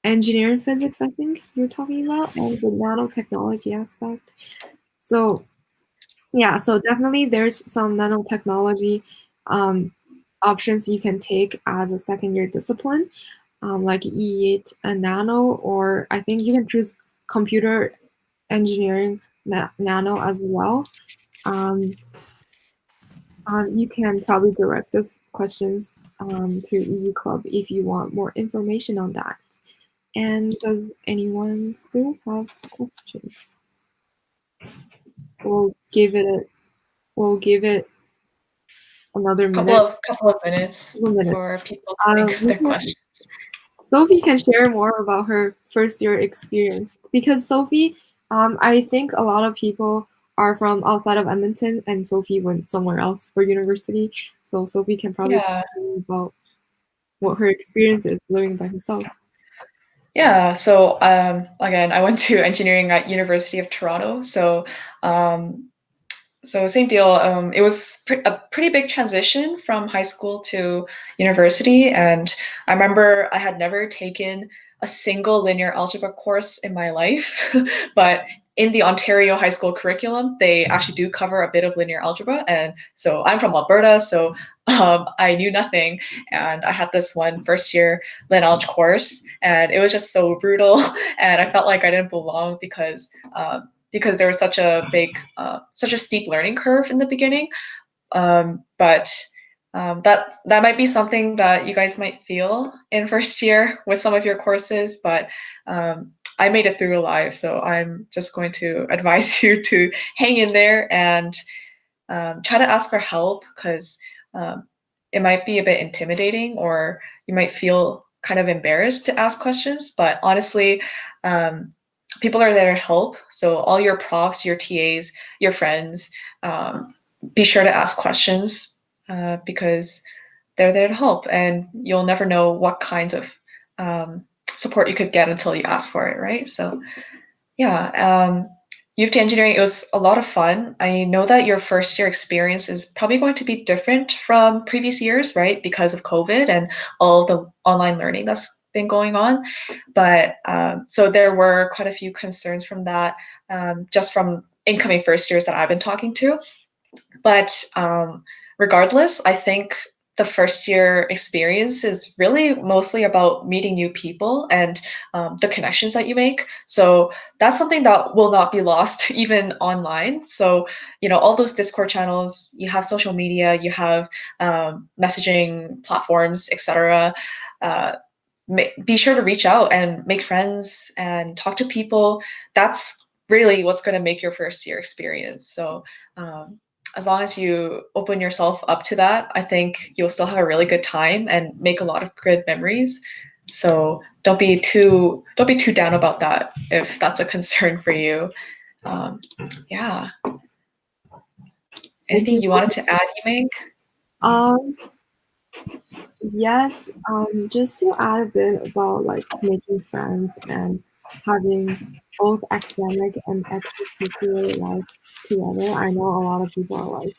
engineering physics, I think you're talking about, and the nanotechnology aspect. So yeah, so definitely there's some nanotechnology options you can take as a second year discipline, like EET and nano, or I think you can choose computer engineering nano as well. You can probably direct these questions to EE Club if you want more information on that. And does anyone still have questions? We'll give it another minute. Couple of minutes for people to think of their questions. Sophie can share more about her first year experience, because Sophie, I think a lot of people are from outside of Edmonton, and Sophie went somewhere else for university. So Sophie can probably tell you about what her experience is living by herself. Yeah, so again, I went to engineering at University of Toronto. So same deal. It was a pretty big transition from high school to university, and I remember I had never taken a single linear algebra course in my life, but in the Ontario high school curriculum, they actually do cover a bit of linear algebra. And so I'm from Alberta, so I knew nothing. And I had this one first year lit alg course, and it was just so brutal. And I felt like I didn't belong because there was such a steep learning curve in the beginning. But that might be something that you guys might feel in first year with some of your courses, but I made it through alive, so I'm just going to advise you to hang in there and try to ask for help, because it might be a bit intimidating, or you might feel kind of embarrassed to ask questions, but honestly, people are there to help. So all your profs, your TAs, your friends, be sure to ask questions because they're there to help, and you'll never know what kinds of support you could get until you ask for it, right? So yeah, U of T Engineering, it was a lot of fun. I know that your first year experience is probably going to be different from previous years, right? Because of COVID and all the online learning that's been going on. But so there were quite a few concerns from that, just from incoming first years that I've been talking to. But regardless, I think the first year experience is really mostly about meeting new people and the connections that you make. So that's something that will not be lost even online. So, all those Discord channels, you have social media, you have messaging platforms, etc. Be sure to reach out and make friends and talk to people. That's really what's going to make your first year experience. So as long as you open yourself up to that, I think you'll still have a really good time and make a lot of good memories. So don't be too down about that if that's a concern for you. Yeah. Anything you wanted to add, Yimeng? Yes, just to add a bit about like making friends and having both academic and extracurricular life together. I know a lot of people are like,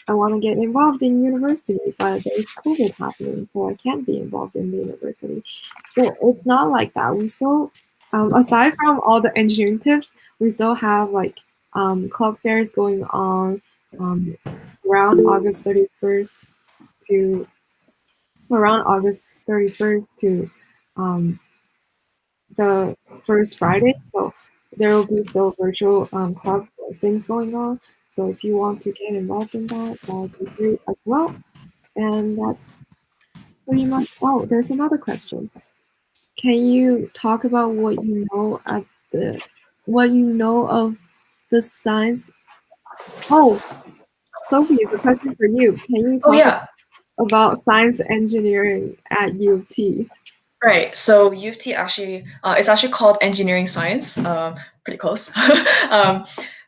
I want to get involved in university, but there's COVID happening, so I can't be involved in the university. So it's not like that. We still, aside from all the engineering tips, we still have like club fairs going on around August 31st to around August 31st to the first Friday. So there will be still virtual club things going on. So if you want to get involved in that, that would be great as well. And that's pretty much. Oh, there's another question. Can you talk about what you know of the science? Oh, Sophie, it's a question for you. Can you Oh talk yeah. about science engineering at U of T? Right. So U of T actually, it's actually called engineering science. Pretty close.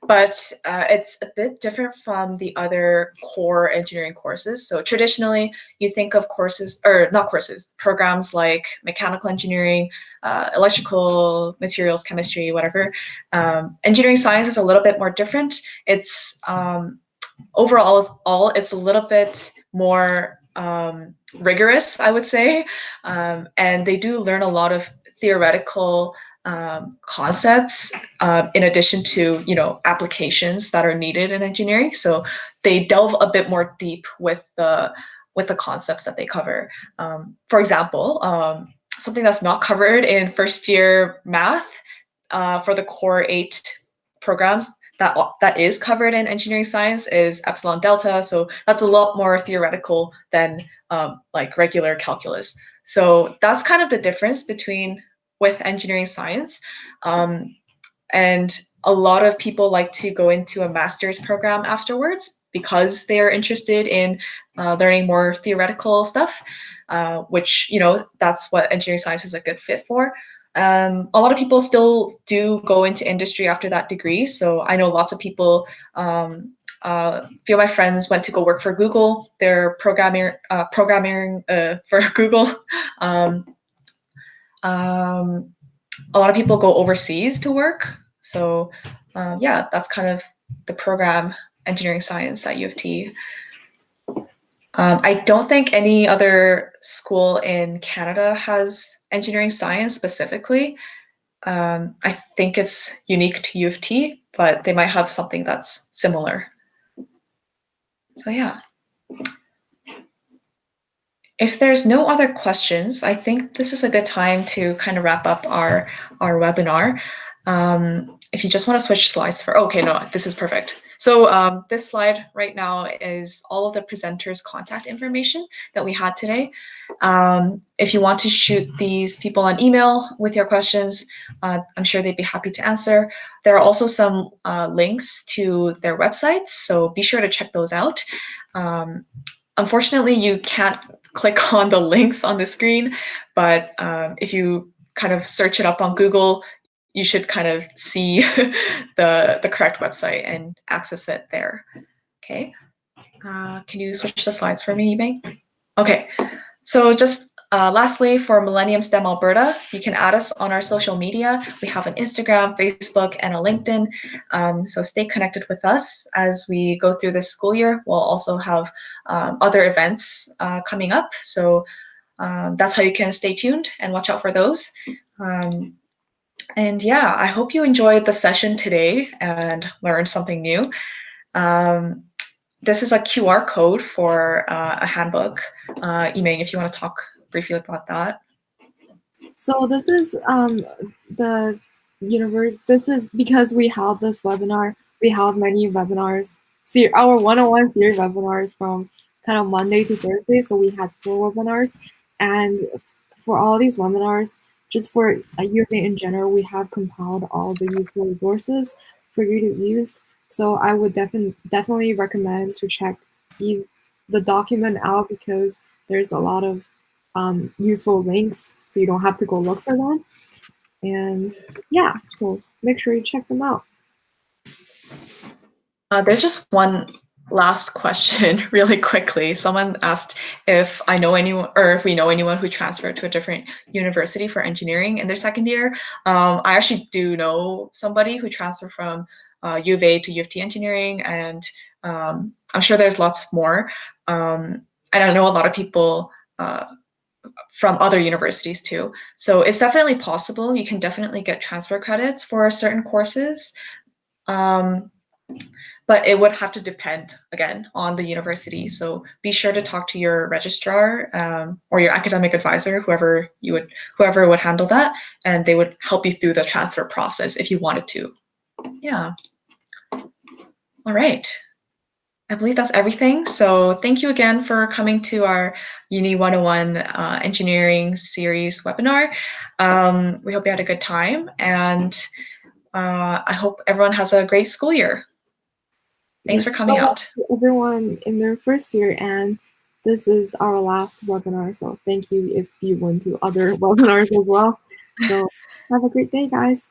But it's a bit different from the other core engineering courses. So traditionally, you think of courses, or not courses, programs like mechanical engineering, electrical, materials, chemistry, whatever. Engineering science is a little bit more different. It's overall, it's a little bit more rigorous, I would say, and they do learn a lot of theoretical concepts in addition to applications that are needed in engineering. So they delve a bit more deep with the concepts that they cover. For example, something that's not covered in first year math for the core 8 programs that is covered in engineering science is epsilon delta. So that's a lot more theoretical than like regular calculus. So that's kind of the difference with engineering science. And a lot of people like to go into a master's program afterwards because they are interested in learning more theoretical stuff, which, that's what engineering science is a good fit for. A lot of people still do go into industry after that degree. So I know lots of people, a few of my friends went to go work for Google. They're programming for Google. A lot of people go overseas to work. So yeah, that's kind of the program, engineering science at U of T. I don't think any other school in Canada has engineering science specifically. I think it's unique to U of T, but they might have something that's similar. So yeah. If there's no other questions, I think this is a good time to kind of wrap up our webinar. If you just want to switch slides okay, no, this is perfect. So this slide right now is all of the presenters' contact information that we had today. If you want to shoot these people an email with your questions, I'm sure they'd be happy to answer. There are also some links to their websites, so be sure to check those out. Unfortunately, you can't click on the links on the screen, but if you kind of search it up on Google, you should kind of see the correct website and access it there. Okay. Can you switch the slides for me, Yimeng? Okay. So just lastly, for Millennium STEM Alberta, you can add us on our social media. We have an Instagram, Facebook, and a LinkedIn. So stay connected with us as we go through this school year. We'll also have other events coming up. So that's how you can stay tuned and watch out for those. And yeah, I hope you enjoyed the session today and learned something new. this is a QR code for a handbook. Yimeng, if you want to talk briefly about that. So this is the universe. This is because we held this webinar. We held many webinars. Our 101 series webinars from kind of Monday to Thursday. So we had 4 webinars, and for all these webinars, just for a UA in general, we have compiled all the useful resources for you to use. So I would definitely recommend to check the document out, because there's a lot of useful links, so you don't have to go look for them. And yeah, so make sure you check them out. There's just one last question really quickly. Someone asked if I know anyone, or if we know anyone who transferred to a different university for engineering in their second year. I actually do know somebody who transferred from U of A to U of T engineering, and I'm sure there's lots more. And I know a lot of people from other universities too. So it's definitely possible. You can definitely get transfer credits for certain courses. But it would have to depend, again, on the university. So be sure to talk to your registrar or your academic advisor, whoever would handle that, and they would help you through the transfer process if you wanted to. Yeah. All right. I believe that's everything. So thank you again for coming to our Uni 101 Engineering Series webinar. We hope you had a good time, and I hope everyone has a great school year. Thanks for coming out. Everyone in their first year, and this is our last webinar, so thank you if you went to other webinars as well. So have a great day, guys.